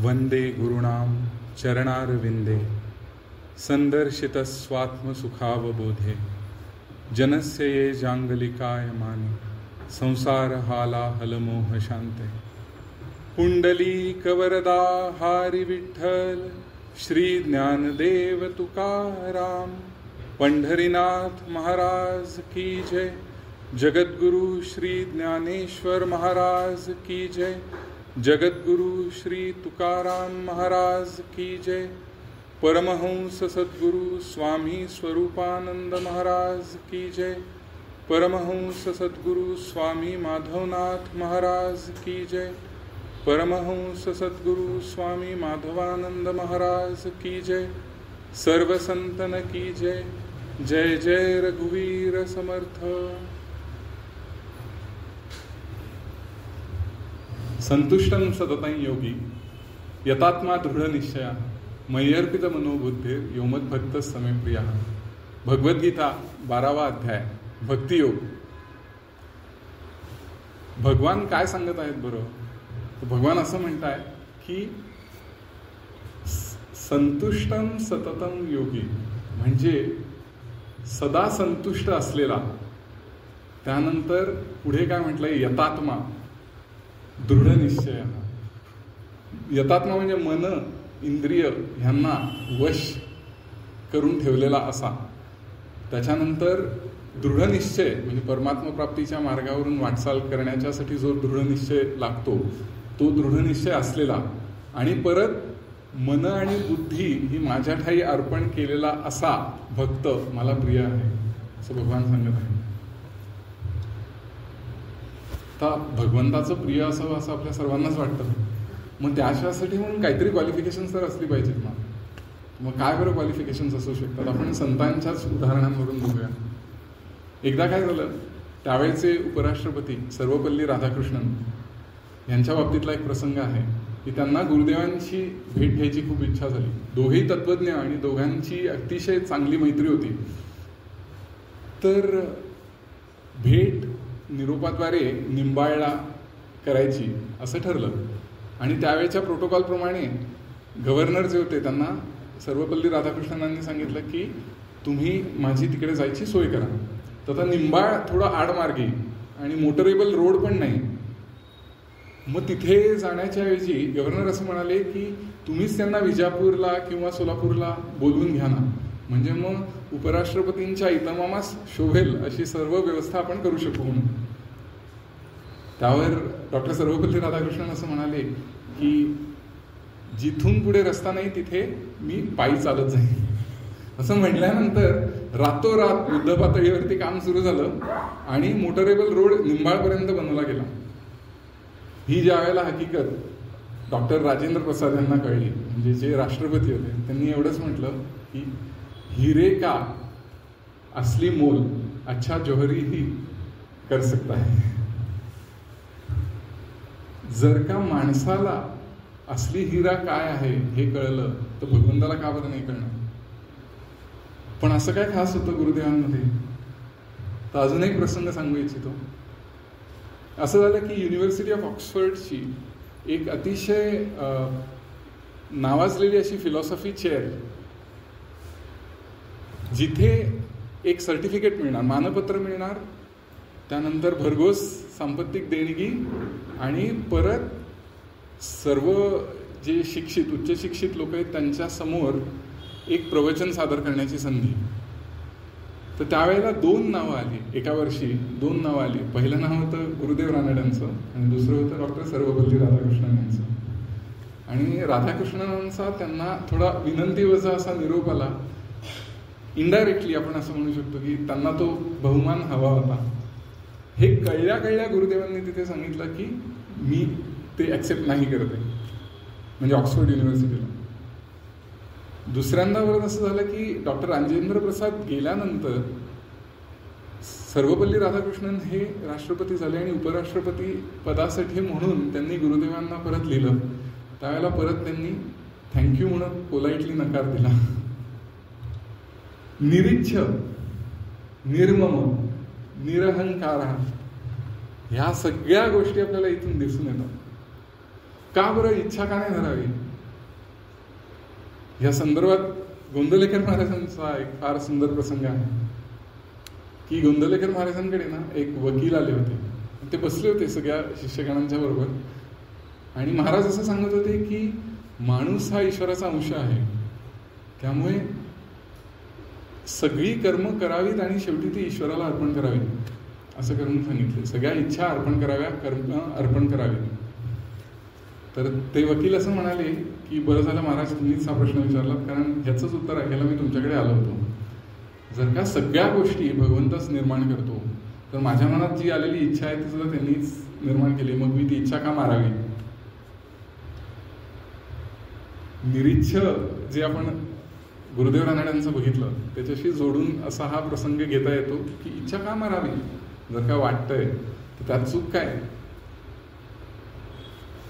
वंदे गुरुणाम चरणारविंदे संदर्शितस्वात्मसुखावबोधे जनस्य ये जांगलिकायमाने संसारहालाहलमोह शांते पुंडलीकवरदा हारी विठ्ठल श्री ज्ञानदेव तुकाराम पंढरीनाथ महाराज की जय। जगद्गुरु श्री ज्ञानेश्वर महाराज की जय। जगद्गुरु श्री तुकाराम महाराज की जय। परमहंस सद्गुरु स्वामी स्वरूपानंद महाराज की जय। परमहंस सद्गुरु स्वामी माधवनाथ महाराज की जय। परमहंस सद्गुरु स्वामी माधवानंद महाराज की जय। सर्व संतन की जय। जय जय रघुवीर समर्थ। संतुष्टं सततं योगी यतात्मा दृढ निश्चया मय्यर्पित मनोबुद्धीर योमद्भक्त समे प्रिया। भगवद्गीता 12वा अध्याय भक्तियोग। भगवान काय सांगत आहेत बरं? भगवान असं म्हणताय की संतुष्टं सततं योगी म्हणजे सदा संतुष्ट असलेला. त्यानंतर पुढे काय म्हटलंय? यतात्मा दृढ निश्चय. यतात्मा म्हणजे मन इंद्रिय ह्यांना वश करून ठेवलेला असा. त्याच्यानंतर दृढ निश्चय म्हणजे परमात्मा प्राप्तीच्या मार्गावरून वाटचाल करण्याच्यासाठी जो दृढ निश्चय लागतो तो दृढ निश्चय असलेला. आणि परत मन आणि बुद्धी ही माझ्या ठाई अर्पण केलेला असा भक्त मला प्रिय आहे असं भगवान सांगत आहे. आता भगवंताचं प्रिय असावं असं आपल्या सर्वांनाच वाटतं. मग त्याच्यासाठी म्हणून काहीतरी क्वालिफिकेशन्स तर असली पाहिजेत ना. मग काय बरं क्वालिफिकेशन्स असू शकतात? आपण संतांच्याच उदाहरणांवरून बघूया. एकदा काय झालं, त्यावेळेचे उपराष्ट्रपती सर्वपल्ली राधाकृष्णन यांच्या बाबतीतला एक प्रसंग आहे की त्यांना गुरुदेवांची भेट घ्यायची खूप इच्छा झाली. दोघेही तत्वज्ञ आणि दोघांची अतिशय चांगली मैत्री होती. तर भेट निरोपाद्वारे निंबाळला करायची असं ठरलं. आणि त्यावेळेच्या प्रोटोकॉलप्रमाणे गव्हर्नर जे होते त्यांना सर्वपल्ली राधाकृष्णनांनी सांगितलं की तुम्ही माझी तिकडे जायची सोय करा. तर निंबाळ थोडं आडमार्गी आणि मोटरेबल रोड पण नाही. मग तिथे जाण्याच्या ऐवजी गव्हर्नर असं म्हणाले की तुम्हीच त्यांना विजापूरला किंवा सोलापूरला बोलवून घ्या ना, म्हणजे मग उपराष्ट्रपतींच्या इतमामास शोभेल अशी सर्व व्यवस्था आपण करू शकू म्हणून. त्यावर डॉक्टर सर्वपल्ली राधाकृष्णन असं म्हणाले की जिथून पुढे रस्ता नाही तिथे मी पायी चालत जाईन. असं म्हटल्यानंतर रातोरात युद्ध पातळीवरती काम सुरू झालं आणि मोटरेबल रोड निंबाळपर्यंत बनवला गेला. ही ज्या वेळेला हकीकत डॉक्टर राजेंद्र प्रसाद यांना कळली, म्हणजे जे राष्ट्रपती होते, त्यांनी एवढंच म्हटलं की हिरे का असली मोल अच्छा जोहरी ही कर सकता है. जर का माणसाला असली हिरा काय आहे हे कळलं तर भगवंताला का बरं नाही कळणार? पण असं काय खास होतं गुरुदेवांमध्ये? तर अजून एक प्रसंग सांगू इच्छितो. असं झालं की युनिव्हर्सिटी ऑफ ऑक्सफर्डची एक अतिशय नावाजलेली अशी फिलॉसॉफी चेअर, जिथे एक सर्टिफिकेट मिळणार, मानपत्र मिळणार, त्यानंतर भरघोस सांपत्तिक देणगी आणि परत सर्व जे शिक्षित उच्च शिक्षित लोक आहेत त्यांच्या समोर एक प्रवचन सादर करण्याची संधी. तर त्यावेळेला 2 नावं आली. एका वर्षी 2 नावं आली. पहिलं नाव होतं गुरुदेव रानड्यांचं आणि दुसरं होतं डॉक्टर सर्वपल्ली राधाकृष्णन यांचं. आणि राधाकृष्णनांचा त्यांना थोडा विनंतीवजा असा निरोप आला. इनडायरेक्टली आपण असं म्हणू शकतो की त्यांना तो बहुमान हवा होता. हे कळल्या गुरुदेवांनी तिथे सांगितलं की मी ते ॲक्सेप्ट नाही करत आहे, म्हणजे ऑक्सफर्ड युनिव्हर्सिटीला. दुसऱ्यांदा परत असं झालं की डॉक्टर राजेंद्र प्रसाद गेल्यानंतर सर्वपल्ली राधाकृष्णन हे राष्ट्रपती झाले आणि उपराष्ट्रपती पदासाठी म्हणून त्यांनी गुरुदेवांना परत लिहिलं. त्यावेळेला परत त्यांनी थँक्यू म्हणून पोलाइटली नकार दिला. निरीच्छ, निर्मम, निरहंकार ह्या सगळ्या गोष्टी आपल्याला इथून दिसून येतात. का बरं इच्छा का नाही धरावी? ह्या संदर्भात गोंदवलेकर महाराजांचा एक फार सुंदर प्रसंग आहे की गोंदवलेकर महाराजांकडे ना एक वकील आले होते. ते बसले होते सगळ्या शिष्यगणांच्या बरोबर आणि महाराज असं सांगत होते की माणूस हा ईश्वराचा अंश आहे, त्यामुळे सगळी कर्म करावीत आणि शेवटी ती ईश्वराला अर्पण करावी असं करून सांगितले. सगळ्या इच्छा अर्पण कराव्या, कर्म अर्पण करावे. तर ते वकील असं म्हणाले की बरं झालं महाराज तुम्हीच हा प्रश्न विचारलात, कारण ह्याचंच उत्तर ऐकायला मी तुमच्याकडे आलो होतो. जर का सगळ्या गोष्टी भगवंतच निर्माण करतो तर माझ्या मनात जी आलेली इच्छा आहे ती सुद्धा त्यांनीच निर्माण केली, मग मी ती इच्छा का मारावी. निरीच्छ जे आपण गुरुदेव रानड्यांचं बघितलं त्याच्याशी जोडून असा हा प्रसंग घेता येतो की इच्छा का मारावी, जर का वाटतंय तर त्यात चूक काय.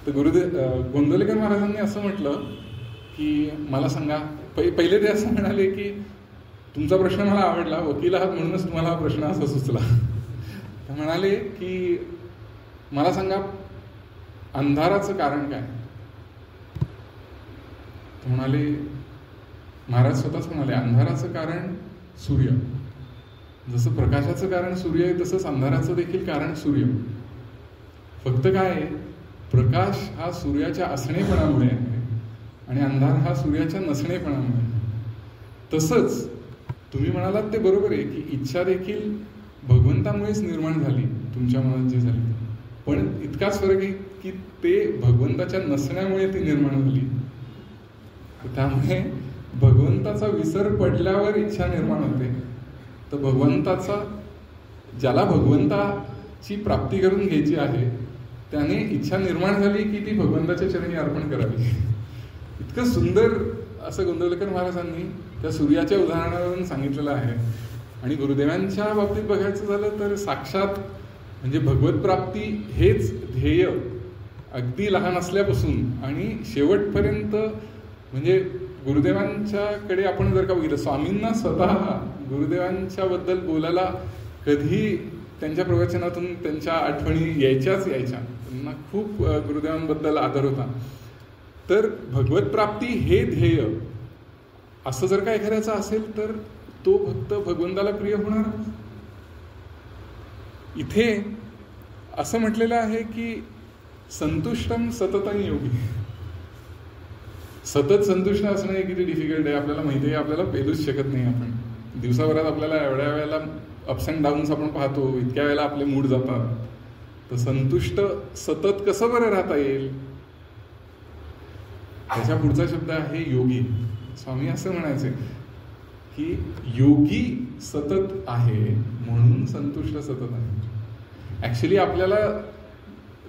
तर गोंदवलेकर महाराजांनी असं म्हटलं की मला सांगा, पहिले ते असं म्हणाले की तुमचा प्रश्न मला आवडला, वकील आहात म्हणूनच तुम्हाला हा प्रश्न असा सुचला. ते म्हणाले की मला सांगा अंधाराचं कारण काय. म्हणाले महाराज स्वतःच म्हणाले अंधाराचं कारण सूर्य. जसं प्रकाशाचं कारण सूर्य आहे तसंच अंधाराचं देखील कारण सूर्य. फक्त काय आहे, प्रकाश हा सूर्याच्या असणेपणामुळे आहे आणि अंधार हा सूर्याच्या नसणेपणामुळे आहे. तसंच तुम्ही म्हणालात ते बरोबर आहे की इच्छा देखील भगवंतामुळेच निर्माण झाली, तुमच्या मनात जी झाली, पण इतकाच फरक आहे की ते भगवंताच्या नसण्यामुळे ती निर्माण झाली. त्यामुळे भगवंताचा विसर पडल्यावर इच्छा निर्माण होते. तर ज्याला भगवंताची प्राप्ती करून घ्यायची आहे त्याने इच्छा निर्माण झाली की ती भगवंताच्या चरणी अर्पण करावी. इतकं सुंदर असं गोंदवलेकर महाराजांनी त्या सूर्याच्या उदाहरणावरून सांगितलेलं आहे. आणि गुरुदेवांच्या बाबतीत बघायचं झालं तर साक्षात म्हणजे भगवत प्राप्ती हेच ध्येय अगदी लहान असल्यापासून आणि शेवटपर्यंत. म्हणजे गुरुदेवांच्याकडे आपण जर का बघितलं, स्वामींना स्वतः गुरुदेवांच्या बद्दल बोलायला कधी त्यांच्या प्रवचनातून त्यांच्या आठवणी यायच्याच. त्यांना खूप गुरुदेवांबद्दल आदर होता. तर भगवत प्राप्ती हे ध्येय असं जर का एखाद्याचं असेल तर तो भक्त भगवंताला प्रिय होणार. इथे असं म्हटलेलं आहे की संतुष्टम सततं योगी. सतत संतुष्ट असणं हे किती डिफिकल्ट आहे आपल्याला माहिती आहे. आपल्याला पेलूच शकत नाही. आपण दिवसाभरात आपल्याला एवढ्या वेळेला अप्स अँड डाऊन्स आपण पाहतो, इतक्या वेळेला आपले मूड जातात. तर संतुष्ट सतत कसं बरं राहता येईल. त्याच्या पुढचा शब्द आहे योगी. स्वामी असं म्हणायचे की योगी सतत आहे म्हणून संतुष्ट सतत आहे. ऍक्च्युली आपल्याला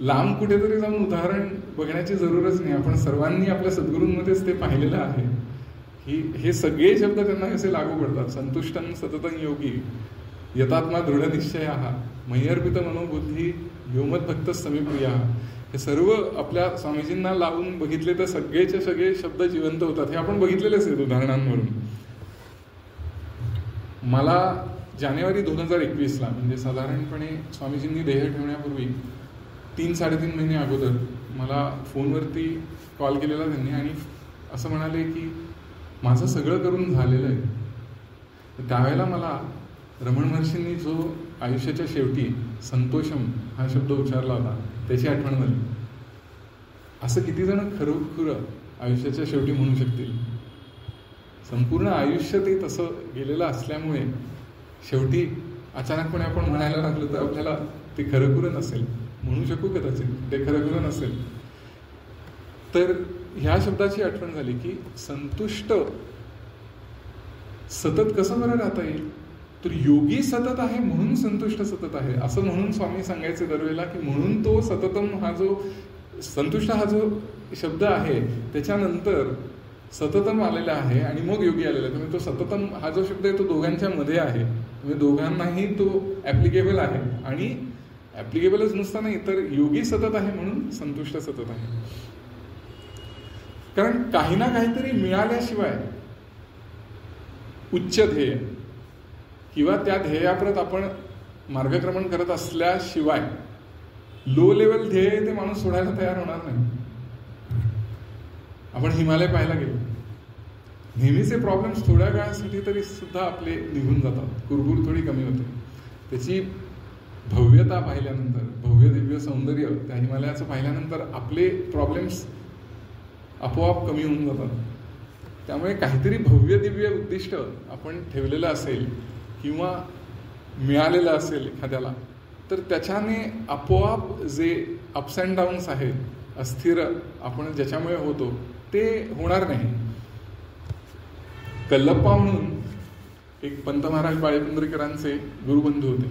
लांब कुठेतरी जाऊन उदाहरण बघण्याची जरूरच नाही. आपण सर्वांनी आपल्या सद्गुरूंमध्येच ते पाहिलेलं आहे की हे सगळे शब्द त्यांना कसे लागू पडतात. संतुष्टं सततं योगी यतात्मा दृढ निश्चय मह्यर्पित मनोबुद्धी व्योमत भक्त समीप्रिया. हे सर्व आपल्या स्वामीजींना लावून बघितले तर सगळेचे सगळे शब्द जिवंत होतात. हे आपण बघितलेलेच आहेत उदाहरणांवरून. मला जानेवारी 2021ला म्हणजे साधारणपणे स्वामीजींनी देह ठेवण्यापूर्वी 3-3.5 महिने अगोदर मला फोनवरती कॉल केलेला त्यांनी आणि असं म्हणाले की माझं सगळं करून झालेलं आहे. त्यावेळेला मला रमण महर्षींनी जो आयुष्याच्या शेवटी संतोषम हा शब्द उच्चारला होता त्याची आठवण झाली. असं किती जण खरोखर आयुष्याच्या शेवटी म्हणू शकतील. संपूर्ण आयुष्य ते तसं गेलेलं असल्यामुळे शेवटी अचानकपणे आपण म्हणायला लागलो तर आपल्याला ते खरोखर नसेल म्हणू शकू कदाचित, ते खरोखर नसेल. तर ह्या शब्दाची आठवण झाली की संतुष्ट सतत कसं बरं राहता येईल. तर योगी सतत आहे म्हणून संतुष्ट सतत आहे असं म्हणून स्वामी सांगायचे दरवेळेला की म्हणून तो सततम हा जो संतुष्ट हा जो शब्द आहे त्याच्यानंतर सततम आलेला आहे आणि मग योगी आलेला आहे. म्हणजे तो सततम हा जो शब्द आहे तो दोघांच्या मध्ये आहे. म्हणजे दोघांनाही तो ऍप्लिकेबल आहे आणि ऍप्लिकेबलच नुसता नाही तर योगी सतत आहे म्हणून संतुष्ट सतत आहे. कारण काही ना काहीतरी मिळाल्याशिवाय उच्च ध्येय किंवा त्या ध्येयाप्रत आपण मार्गक्रमण करत असल्याशिवाय लो लेवल ध्येय ते माणूस सोडायला तयार होणार नाही. आपण हिमालय पाहायला गेलो. नेहमीचे प्रॉब्लेम्स थोड्या काळासाठी तरी सुद्धा आपले निघून जातात, कुरबुर थोडी कमी होते. त्याची भव्यता पाहिल्यानंतर, भव्य दिव्य सौंदर्य त्या हिमालयाचं पाहिल्यानंतर आपले प्रॉब्लेम्स आपोआप कमी होऊन जातात. त्यामुळे काहीतरी भव्य दिव्य उद्दिष्ट आपण ठेवलेलं असेल किंवा मिळालेलं असेल एखाद्याला, तर त्याच्याने आपोआप जे अप्स अँड डाऊन्स आहेत, अस्थिर आपण ज्याच्यामुळे होतो, ते होणार नाही. कल्लप्पा म्हणून एक पंत महाराज बाळेकुंद्रेकरांचे गुरुबंधू होते.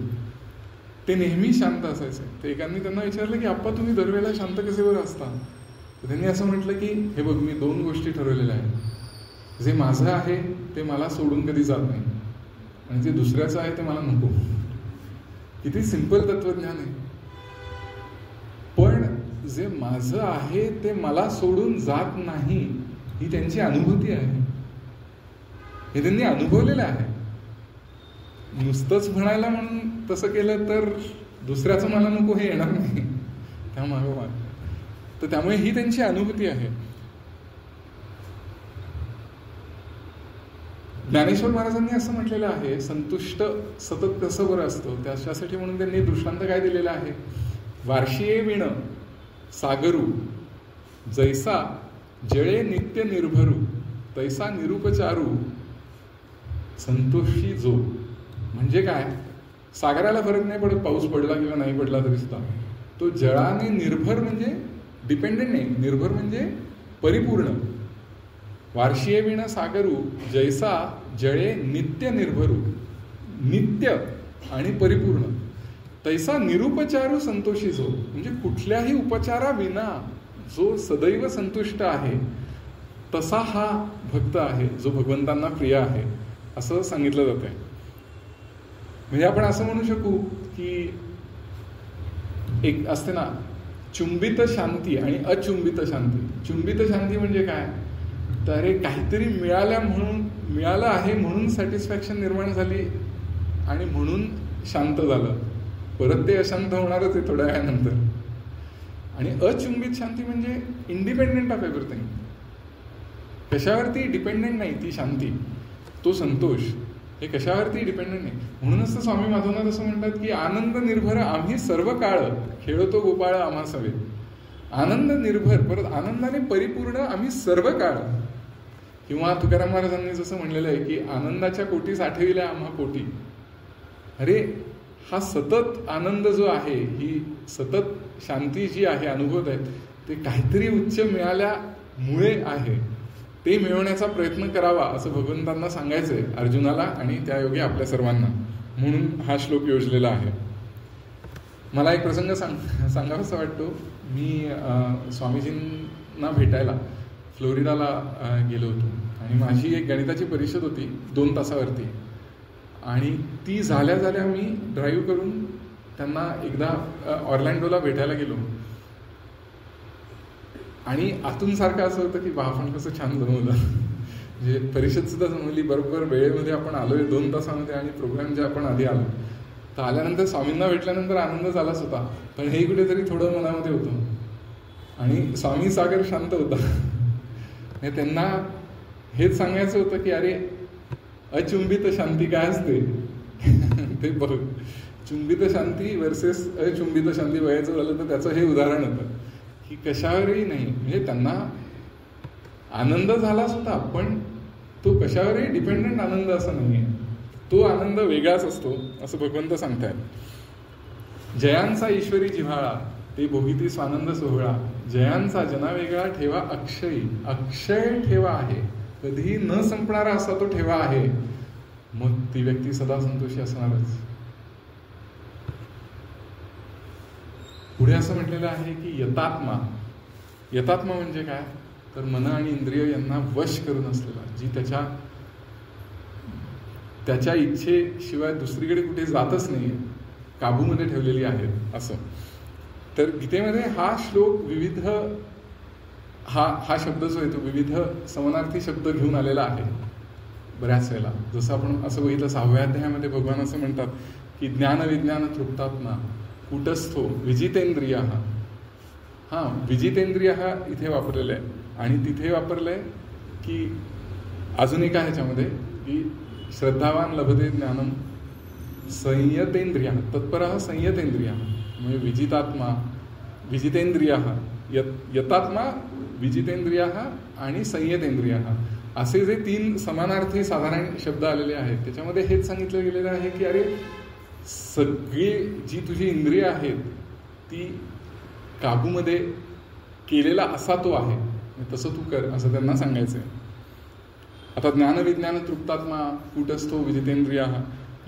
ते नेहमी शांत असायचे. तर एकांनी त्यांना विचारलं की आप्पा तुम्ही दरवेळेला शांत कसे बरं असता? तर त्यांनी असं म्हटलं की हे बघ, मी 2 गोष्टी ठरवलेल्या आहेत. जे माझं आहे ते मला सोडून कधी जात नाही, आणि जे दुसऱ्याचं आहे ते मला नको. किती सिंपल तत्वज्ञान आहे. पण जे माझं आहे ते मला सोडून जात नाही, ही त्यांची अनुभूती आहे. हे त्यांनी अनुभवलेलं आहे. नुसतंच म्हणायला म्हणून तसं केलं तर दुसऱ्याचं मला नको हे येणार नाही त्यामागोमाग. तर त्यामुळे ही त्यांची अनुभूती आहे. ज्ञानेश्वर महाराजांनी असं म्हटलेलं आहे, संतुष्ट सतत कसं बरं असतं, त्याच्यासाठी म्हणून त्यांनी दृष्टांत काय दिलेला आहे? वार्षिये विण सागरू जैसा जळे नित्य निर्भरू तैसा निरुपचारू संतोषी जो. म्हणजे काय? सागराला फरक नाही पडत पाऊस पडला किंवा नाही पडला तरी सुद्धा. तो जळाने निर्भर म्हणजे डिपेंडेंट नाही, निर्भर म्हणजे परिपूर्ण. वार्षिये विण सागरू जैसा जळे नित्य निर्भरू, नित्य आणि परिपूर्ण. तैसा निरुपचारू संतोषी जो, म्हणजे कुठल्याही उपचाराविना जो सदैव संतुष्ट आहे, तसा हा भक्त आहे जो भगवंतांना प्रिय आहे, असं सांगितलं जात आहे. म्हणजे आपण असं म्हणू शकू की एक असते ना चुंबित शांती आणि अचुंबित शांती. चुंबित शांती म्हणजे काय? तर हे काहीतरी मिळालं आहे म्हणून सॅटिस्फॅक्शन निर्माण झाली आणि म्हणून शांत झालं. परत ते अशांत होणारच आहे थोड्या वेळानंतर. आणि अचुंबित शांती म्हणजे इंडिपेंडेंट ऑफ एव्हरीथिंग. कशावरती डिपेंडेंट नाही ती शांती, तो संतोष हे कशावरती डिपेंडेंट नाही. म्हणूनच तर स्वामी माधवनाथ असं म्हणतात की आनंद निर्भर आम्ही सर्व काळ खेळतो गोपाळ आम्हा सवे. आनंद निर्भर, परत आनंदाने परिपूर्ण आम्ही सर्व काळ. किंवा तुकाराम महाराजांनी जसं म्हणलेलं आहे की आनंदाच्या कोटी साठविल्या आम्हा पोटी. अरे हा सतत आनंद जो आहे, ही सतत शांती जी आहे अनुभवत आहे, ते काहीतरी उच्च मिळाल्यामुळे आहे. ते मिळवण्याचा प्रयत्न करावा असं भगवंतांना सांगायचंय अर्जुनाला आणि त्यायोगे आपल्या सर्वांना. म्हणून हा श्लोक योजलेला आहे. मला एक प्रसंग सांगावासा वाटतो. मी स्वामीजींना भेटायला फ्लोरिडाला गेलो होतो आणि माझी एक गणिताची परिषद होती 2 तासावरती. आणि ती झाल्या मी ड्राईव्ह करून त्यांना एकदा ऑर्लँडोला भेटायला गेलो. आणि आतून सारखं असं होतं की आपण कसं छान जमवलं. म्हणजे परिषद सुद्धा जमवली, बरोबर वेळेमध्ये आपण आलोय 2 तासामध्ये, आणि प्रोग्रामच्या आपण आधी आलो. तर आल्यानंतर स्वामींना भेटल्यानंतर आनंद झालाच होता, पण हे कुठेतरी थोडं मनामध्ये होतं. आणि स्वामी सागर शांत होता. त्यांना हेच सांगायचं होतं की अरे अचुंबित शांती काय असते ते बघ. चुंबित शांती वर्सेस अचुंबित शांती बघायचं झालं तर त्याचं हे उदाहरण होतं की कशावरही नाही. म्हणजे त्यांना आनंद झालाच होता, पण तो कशावरही डिपेंडंट आनंद असं नाही आहे. तो आनंद वेगळाच असतो असं भगवंत सांगतायत. जयांचा ईश्वरी जिव्हाळा ते भोगिती स्वानंद सोहळा. जयांचा जना वेगळा ठेवा अक्षयी. अक्षय ठेवा आहे, कधीही न संपणारा असा तो ठेवा आहे. मग ती व्यक्ती सदा संतोषी असणारच. पुढे असं म्हटलेलं आहे की यतात्मा. यतात्मा म्हणजे काय? तर मन आणि इंद्रिय यांना वश करून असलेला, जी त्याच्या इच्छेशिवाय दुसरीकडे कुठे जातच नाही, काबूमध्ये ठेवलेली आहेत असं. तर गीतेमध्ये हा श्लोक विविध हा शब्द जो आहे तो विविध समानार्थी शब्द घेऊन आलेला आहे बऱ्याच वेळेला. जसं आपण असं बघितलं 6व्या अध्यायामध्ये भगवान असं म्हणतात की ज्ञान विज्ञान तृप्तात्मा कुटस्थो विजितेंद्रिय. विजितेंद्रिय इथे वापरलेलं आहे. आणि तिथे वापरलंय की अजून एक आहे ह्याच्यामध्ये की श्रद्धावान लभते ज्ञानम संयतेंद्रिया तत्परः संयतेंद्रिया म्हणजे विजितेंद्रिया यतात्मा विजितेंद्रिया आणि संयतेंद्रिया असे जे 3 समानार्थी साधारण शब्द आलेले आहेत त्याच्यामध्ये हेच सांगितलं गेलेलं आहे की अरे सगळी जी तुझी इंद्रिय आहेत ती काबूमध्ये केलेला असा तो आहे, तसं तू कर असं त्यांना सांगायचं आहे. आता ज्ञानविज्ञान तृप्तात्मा कूटस्थो विजितेंद्रिया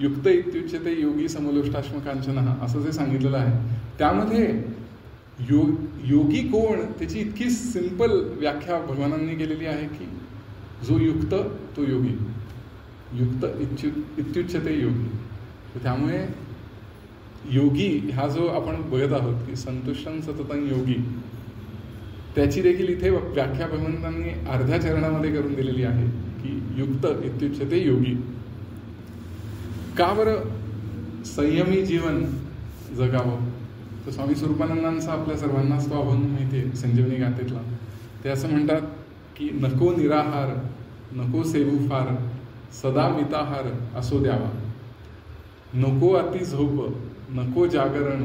युक्त इत्युच्यते योगी समलोष्टाश्मकांचन असं जे सांगितलेलं आहे त्यामध्ये योगी कोण त्याची इतकी सिंपल व्याख्या भगवानांनी केलेली आहे की जो युक्त तो योगी, युक्त इत्युच्यते योगी. त्यामुळे योगी हा जो आपण बघत आहोत की संतुष्टं सततं योगी त्याची देखील इथे व्याख्या भगवंतांनी अर्ध्या चरणामध्ये करून दिलेली आहे की युक्त इत्युच्यते योगी. का बरं संयमी जीवन जगावं? तर स्वामी स्वरूपानंदांचा आपल्या सर्वांनाच तो अभंग माहिती आहे संजीवनी गाथेतला. ते असं म्हणतात की नको निराहार नको सेवू फार सदा मिताहार असो द्यावा, नको अति झोप नको जागरण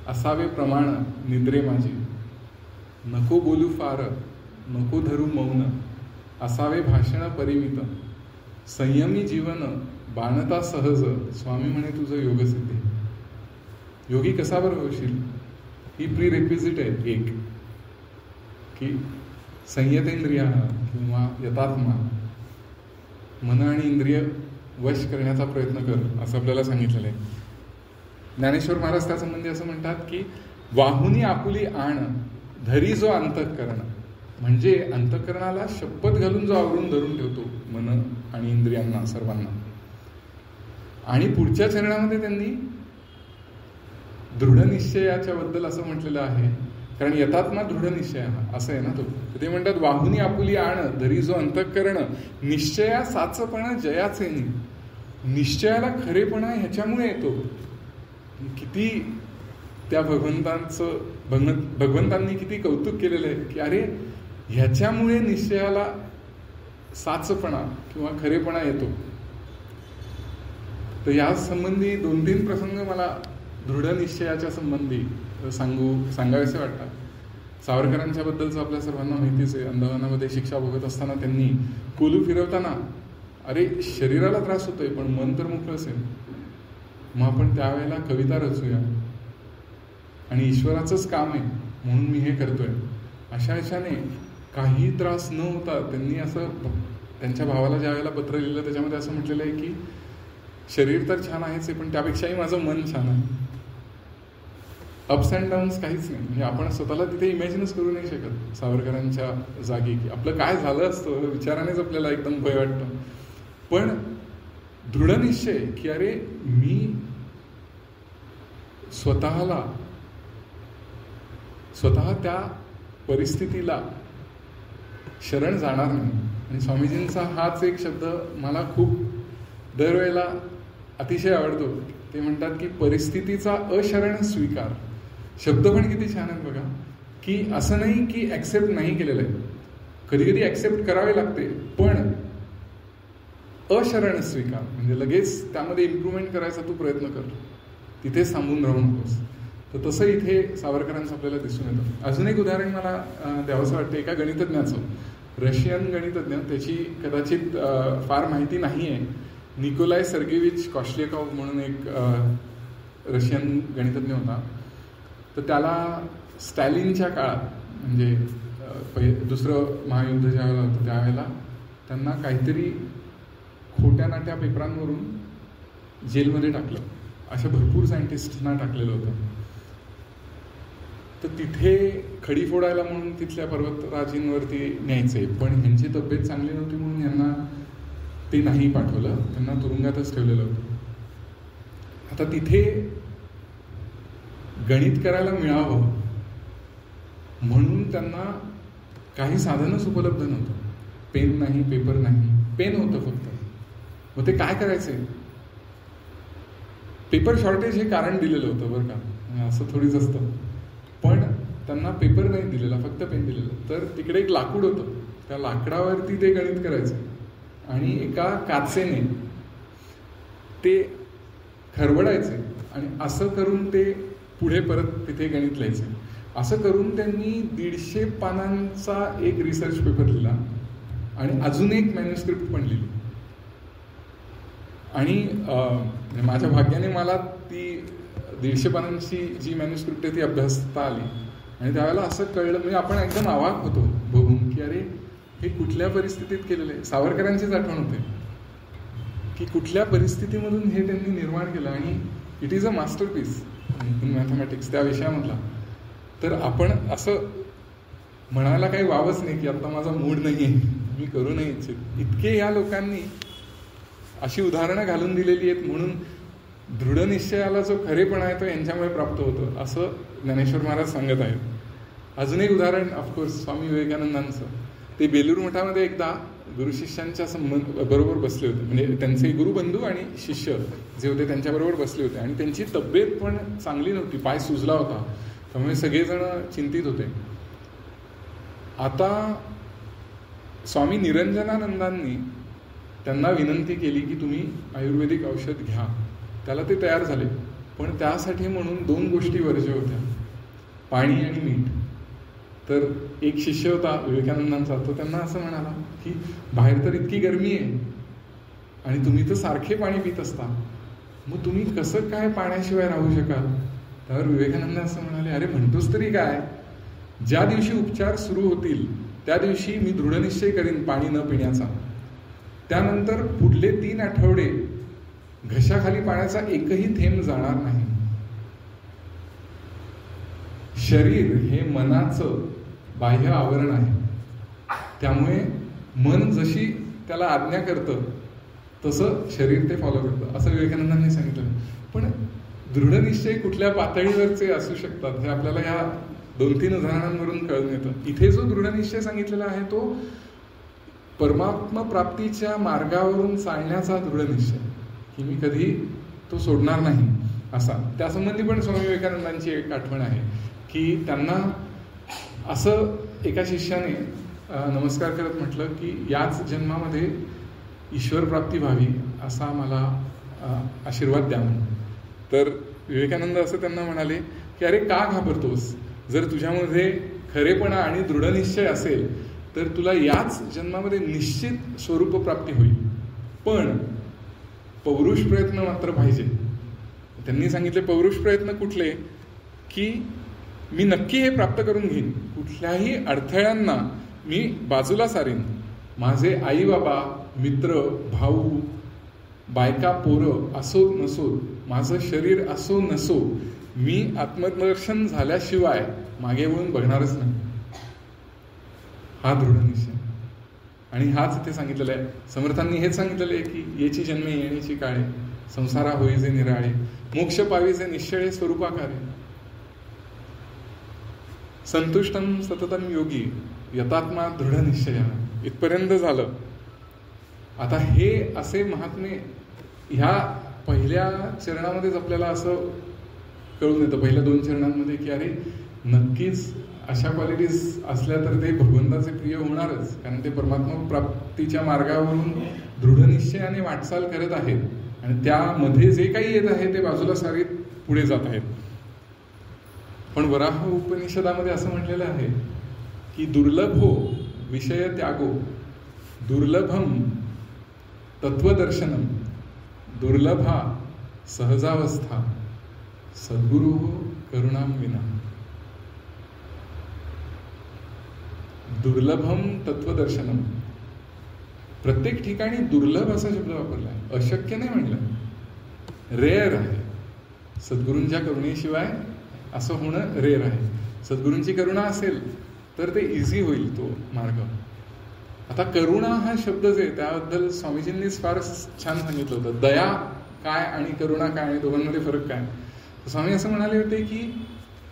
असावे प्रमाण निद्रे माझी, नको बोलू फार नको धरू मौन असावे भाषण परिमित, संयमी जीवन बाणता सहज स्वामी म्हणे तुझं योगसिद्धी. योगी कसा बरं होशील? ही प्री रेक्विजिट आहे एक की संयतेंद्रिया किंवा यतात्मा मन आणि इंद्रिय वश करण्याचा प्रयत्न कर असं आपल्याला सांगितलेलं आहे. ज्ञानेश्वर महाराज त्या संबंधी असं म्हणतात की वाहुनी आपुली आण धरी जो अंतःकरण, म्हणजे अंतःकरणाला शपथ घालून जो आवरून धरून ठेवतो मन आणि इंद्रियांना सर्वांना. आणि पुढच्या चरणामध्ये त्यांनी दृढ निश्चयाच्या बद्दल असं म्हटलेलं आहे, कारण यथात्मा दृढ निश्चय असं आहे ना तो. ते म्हणतात वाहुनी आपुली आण धरी जो अंतःकरण निश्चया साचपणा जयाचे नि. निश्चयाला खरेपणा ह्याच्यामुळे येतो. किती त्या भगवंतांनी किती कौतुक केलेलं आहे की अरे ह्याच्यामुळे निश्चयाला साचपणा किंवा खरेपणा येतो. तर या संबंधी 2-3 प्रसंग मला दृढ निश्चयाच्या संबंधी सांगावेसे वाटतात. सावरकरांच्या बद्दलचं आपल्या सर्वांना माहितीच आहे. अंदमानामध्ये शिक्षा भोगत असताना त्यांनी कोलू फिरवताना अरे शरीराला त्रास होतोय पण मन तर मोकळं असेल, मग आपण त्यावेळेला कविता रचूया आणि ईश्वराचंच काम आहे म्हणून मी हे करतोय. अशा ह्याच्याने काही त्रास न होता त्यांनी असं त्यांच्या भावाला ज्या वेळेला पत्र लिहिलं त्याच्यामध्ये असं म्हटलेलं आहे की शरीर तर छान आहेच आहे पण त्यापेक्षाही माझं मन छान आहे. अप्स अँड डाऊन्स काहीच नाही. म्हणजे आपण स्वतःला तिथे इमॅजिनच करू नाही शकत सावरकरांच्या जागी की आपलं काय झालं असतं विचारानेच आपल्याला एकदम भय वाटतं. पण दृढ निश्चय की अरे मी स्वतः त्या परिस्थितीला शरण जाणार नाही. आणि स्वामीजींचा हाच एक शब्द मला खूप दरवेळेला अतिशय आवडतो. ते म्हणतात की परिस्थितीचा अशरण स्वीकार. शब्द पण किती छान आहेत बघा, की असं नाही की ऍक्सेप्ट नाही केलेलं आहे, कधी कधी ऍक्सेप्ट करावे लागते, पण अशरण स्वीकार म्हणजे लगेच त्यामध्ये इम्प्रूव्हमेंट करायचा तू प्रयत्न कर, तिथेच थांबून राहू नकोस. तर तसं इथे सावरकरांचं आपल्याला दिसून येतं. अजून एक उदाहरण मला द्यावंसं वाटतं एका गणितज्ञाचं. रशियन गणितज्ञ, त्याची कदाचित फार माहिती नाही आहे. निकोलाय सर्गेविच कॉशलेकॉव्ह म्हणून एक रशियन गणितज्ञ होता. तर त्याला स्टॅलिनच्या काळात म्हणजे दुसरं महायुद्ध ज्या वेळेला होतं त्यावेळेला त्यांना काहीतरी खोट्या नाट्या पेपरांवरून जेलमध्ये टाकलं. अशा भरपूर सायंटिस्टना टाकलेलं होतं. तर तिथे खडी फोडायला म्हणून तिथल्या पर्वतराजींवरती न्यायचे, पण ह्यांची तब्येत चांगली नव्हती म्हणून यांना ते नाही पाठवलं, त्यांना तुरुंगातच ठेवलेलं होतं. आता तिथे गणित करायला मिळावं म्हणून त्यांना काही साधनच उपलब्ध नव्हतं. पेन नाही, पेपर नाही, पेन होतं फक्त. मग ते काय करायचे? पेपर शॉर्टेज हे कारण दिलेलं होतं बरं का, असं थोडीच असतं. पण त्यांना पेपर नाही दिलेला, फक्त पेन दिलेलं. तर तिकडे एक लाकूड होतं, त्या लाकडावरती ते गणित करायचं. आणि एका काचेने ते खरवडायचे आणि असं करून ते पुढे परत तिथे गणित लिहायचे. असं करून त्यांनी 150 पानांचा एक रिसर्च पेपर लिहिला आणि अजून एक मॅन्युस्क्रिप्ट पण लिहिली. आणि माझ्या भाग्याने मला ती 150 पानांची जी मॅन्युस्क्रिप्ट आहे ती अभ्यासता आली. आणि त्यावेळेला असं कळलं, म्हणजे आपण एकदम अवाक होतो बघून की अरे हे कुठल्या परिस्थितीत केलेलं आहे. सावरकरांचीच आठवण होते की कुठल्या परिस्थितीमधून हे त्यांनी निर्माण केलं. आणि it is a masterpiece in mathematics त्या विषयामधला. तर आपण असं म्हणायला काही वावच नाही की आता माझा मूड नाही आहे, मी करू नाही इच्छित. इतके या लोकांनी अशी उदाहरणं घालून दिलेली आहेत. म्हणून दृढनिश्चयाला जो खरेपणा आहे तो यांच्यामुळे प्राप्त होतो असं ज्ञानेश्वर महाराज सांगत आहेत. अजून एक उदाहरण ऑफकोर्स स्वामी विवेकानंदांचं. ते बेलूर मठामध्ये एकदा गुरुशिष्यांच्या बरोबर बसले होते. म्हणजे त्यांचे गुरुबंधू आणि शिष्य जे होते त्यांच्याबरोबर बसले होते. आणि त्यांची तब्येत पण चांगली नव्हती, पाय सुजला होता. त्यामुळे सगळेजण चिंतित होते. आता स्वामी निरंजनानंदांनी त्यांना विनंती केली की तुम्ही आयुर्वेदिक औषध घ्या. त्याला ते तयार झाले. पण त्यासाठी म्हणून 2 गोष्टी वर्ज्य होत्या, पाणी आणि मीठ. तर एक शिष्य होता विवेकानंदांचा, तो त्यांना असं म्हणाला की बाहेर तर इतकी गरमी आहे आणि तुम्ही तर सारखे पाणी पित असता, मग तुम्ही कसं काय पाण्याशिवाय राहू शकाल? त्यावर विवेकानंद असं म्हणाले, अरे म्हणतोस तरी काय, ज्या दिवशी उपचार सुरू होतील त्या दिवशी मी दृढनिश्चय करीन पाणी न पिण्याचा. त्यानंतर पुढले 3 आठवडे घशाखाली पाण्याचा एकही थेंब जाणार नाही. शरीर हे मनाचं बाह्य आवरण आहे. त्यामुळे मन जशी त्याला आज्ञा करतं तसं शरीर ते फॉलो करतं, असं विवेकानंदांनी सांगितलं. पण दृढनिश्चय कुठल्या पातळीवरचे असू शकतात हे आपल्याला या 2-3 उदाहरणांवरून कळून येतं. इथे जो दृढनिश्चय सांगितलेला आहे तो परमात्मा प्राप्तीच्या मार्गावरून चालण्याचा दृढनिश्चय, की मी कधी तो सोडणार नाही असा. त्यासंबंधी पण स्वामी विवेकानंदांची एक आठवण आहे की त्यांना असं एका शिष्याने नमस्कार करत म्हटलं की याच जन्मामध्ये ईश्वर प्राप्ती व्हावी असा मला आशीर्वाद द्या म्हणून. तर विवेकानंद असं त्यांना म्हणाले की अरे का घाबरतोस, जर तुझ्यामध्ये खरेपणा आणि दृढनिश्चय असेल तर तुला याच जन्मामध्ये निश्चित स्वरूप प्राप्ती होईल. पण पौरुष प्रयत्न मात्र पाहिजे. त्यांनी सांगितले पौरुष प्रयत्न कुठले, की मी नक्की हे प्राप्त करून घेईन, कुठल्याही अडथळ्यांना मी बाजूला सारीन. माझे आई बाबा, मित्र, भाऊ, बायका, पोरं असो नसो, माझं शरीर असो नसो, मी आत्मदर्शन झाल्याशिवाय मागे वळून बघणारच नाही. हा दृढनिश्चय. आणि हाच इथे सांगितलेला आहे. समर्थांनी हेच सांगितलेलं आहे की याची जन्मे येण्याची काळे, संसारा होईजे निराळे, मोक्ष पावीजे निश्चळे स्वरूपाकारे. संतुष्टम सततम योगी यतात्मा दृढनिश्चया. इथपर्यंत झालं. आता हे असे महात्मे ह्या पहिल्या चरणामध्येच आपल्याला असं कळून येतं, पहिल्या 2 चरणांमध्ये, की अरे नक्कीच अशा क्वालिटीज असल्या तर ते भगवंताचे प्रिय होणारच. कारण ते परमात्मा प्राप्तीच्या मार्गावरून दृढनिश्चयाने वाटचाल करत आहेत आणि त्यामध्ये जे काही येत आहे ते बाजूला सारीत पुढे जात आहेत. पण वराह उपनिषदामध्ये असं म्हटलेलं आहे की दुर्लभो विषय त्यागो, दुर्लभम तत्वदर्शनम, दुर्लभा सहजावस्था, सद्गुरु करुणाम विना. दुर्लभम तत्वदर्शनम. प्रत्येक ठिकाणी दुर्लभ असा शब्द वापरला आहे, अशक्य नाही म्हटलं, रेअर आहे. सद्गुरूंच्या करुणेशिवाय असं होणं रेअर आहे. सद्गुरूंची करुणा असेल तर ते इझी होईल तो मार्ग. आता करुणा हा शब्द जे त्याबद्दल स्वामीजींनीच फार छान सांगितलं होतं. दया काय आणि करुणा काय आणि दोघांमध्ये फरक काय. स्वामी असं म्हणाले होते की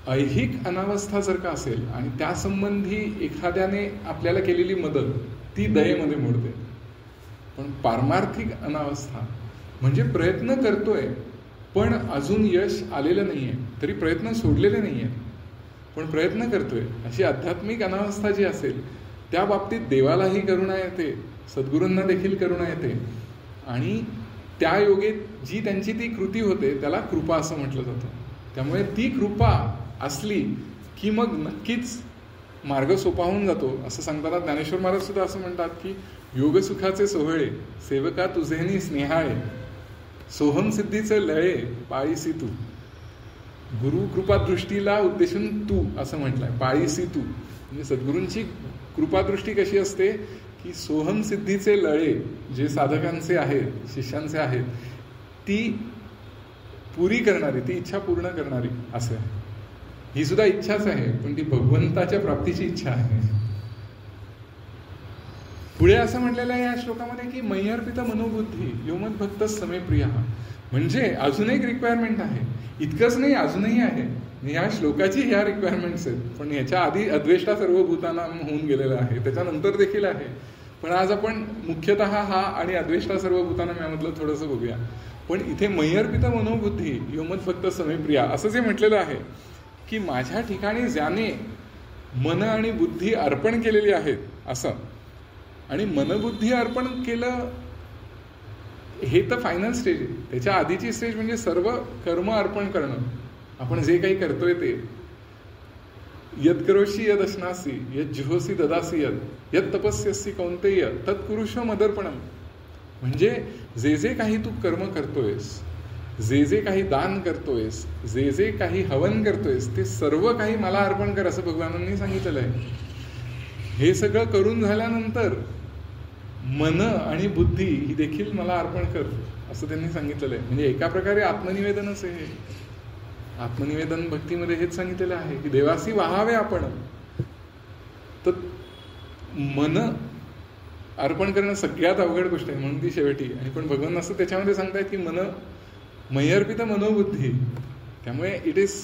ऐहिक अनावस्था जर का असेल आणि त्यासंबंधी एखाद्याने आपल्याला केलेली मदत ती दयेमध्ये मोडते. पण पारमार्थिक अनावस्था म्हणजे प्रयत्न करतोय पण अजून यश आलेलं नाहीये, तरी प्रयत्न सोडलेले नाहीये पण प्रयत्न करतोय, अशी आध्यात्मिक अनावस्था जी असेल त्या बाबतीत देवालाही करुणा येते, सद्गुरूंना देखील करुणा येते, आणि त्या योगेत जी त्यांची ती कृती होते त्याला कृपा असं म्हटलं जातं. त्यामुळे ती कृपा असली की मग नक्कीच मार्ग सोपा होऊन जातो. असं सांगताना ज्ञानेश्वर महाराज सुद्धा असं म्हणतात की योगसुखाचे सोहळे सेवका तुझेनी स्नेहाळे, सोहम सिद्धीचे लळे पाळीसी तू. गुरु कृपा दृष्टीला उद्देशून तू असं म्हटलंय, पाळीसी तू. म्हणजे सद्गुरूंची कृपादृष्टी कशी असते की सोहम सिद्धीचे लळे जे साधकांचे आहेत, शिष्यांचे आहेत, ती पुरी करणारी, ती इच्छा पूर्ण करणारी असं आहे. ही सुद्धा इच्छाच आहे, पण ती भगवंताच्या प्राप्तीची इच्छा आहे. पुढे असं म्हटलेलं आहे या श्लोकामध्ये की मय्यर्पित मनोबुद्धी योमद भक्त समे प्रिया. म्हणजे अजून एक रिक्वायरमेंट आहे. इतकंच नाही, अजूनही आहे. या श्लोकाची ह्या रिक्वायरमेंट्स आहेत, पण याच्या आधी अद्वेष्टा सर्व भूतानां होऊन गेलेला आहे, त्याच्यानंतर देखील आहे. पण आज आपण मुख्यतः हा आणि अद्वेष्टा सर्व भूतानां यामधलं थोडंसं बघूया. पण इथे मय्यर्पित मनोबुद्धी योमद भक्त समे प्रिया असं जे म्हटलेलं आहे की माझ्या ठिकाणी ज्याने मन आणि बुद्धी अर्पण केलेली आहेत असं. आणि मनबुद्धी अर्पण केलं हे तर फायनल स्टेज आहे. त्याच्या आधीची स्टेज म्हणजे सर्व कर्म अर्पण करणं. आपण जे काही करतोय ते यत् करोषि यद अश्नासी यद जुहोसी ददासी यद तपस्यसी कौंतेय तत्कुरुष्व मदर्पणम. म्हणजे जे जे काही तू कर्म करतोयस, जे जे काही दान करतोयस, जे जे काही हवन करतोयस, ते सर्व काही मला अर्पण कर असं भगवानांनी सांगितलेलं आहे. हे सगळं करून झाल्यानंतर मन आणि बुद्धी ही देखील मला अर्पण कर असं त्यांनी सांगितलेलं आहे. म्हणजे एका प्रकारे आत्मनिवेदनच आहे. आत्मनिवेदन भक्तीमध्ये हेच सांगितलेलं आहे की देवासी वाहावे आपण. तर मन अर्पण करणं सगळ्यात अवघड गोष्ट आहे, म्हणून ती शेवटी. आणि पण भगवान असं त्याच्यामध्ये सांगतायत की मन मय्यर्पित मनोबुद्धी. त्यामुळे इट इज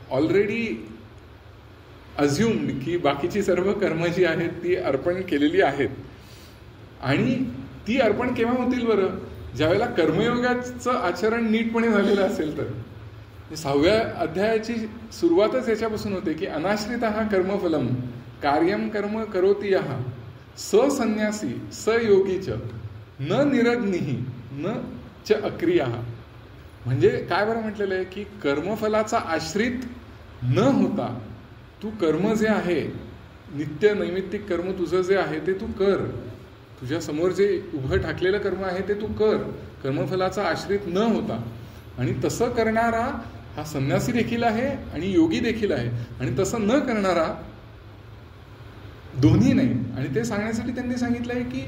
ऑलरेडी अज्युम्ड की बाकीची सर्व कर्म जी आहेत ती अर्पण केलेली आहेत. आणि ती अर्पण केव्हा होतील बरं? ज्यावेळेला कर्मयोगाचं आचरण नीटपणे झालेलं असेल तर. 6व्या अध्यायाची सुरुवातच याच्यापासून होते की अनाश्रितः कर्मफलम कार्यम कर्म करोति यः स संन्यासी स योगी च न निरग्निः न च अक्रियाः. म्हणजे काय बरं म्हटलेलं आहे की कर्मफलाचा आश्रित न होता तू कर्म जे आहे, नित्य नैमित्तिक कर्म तुझं जे आहे ते तू कर. तुझ्या समोर जे उभं ठाकलेलं कर्म आहे ते तू कर, कर्मफलाचा आश्रित न होता. आणि तसं करणारा हा संन्यासी देखील आहे आणि योगी देखील आहे. आणि तसं न करणारा दोन्ही नाही. आणि ते सांगण्यासाठी त्यांनी सांगितलं आहे की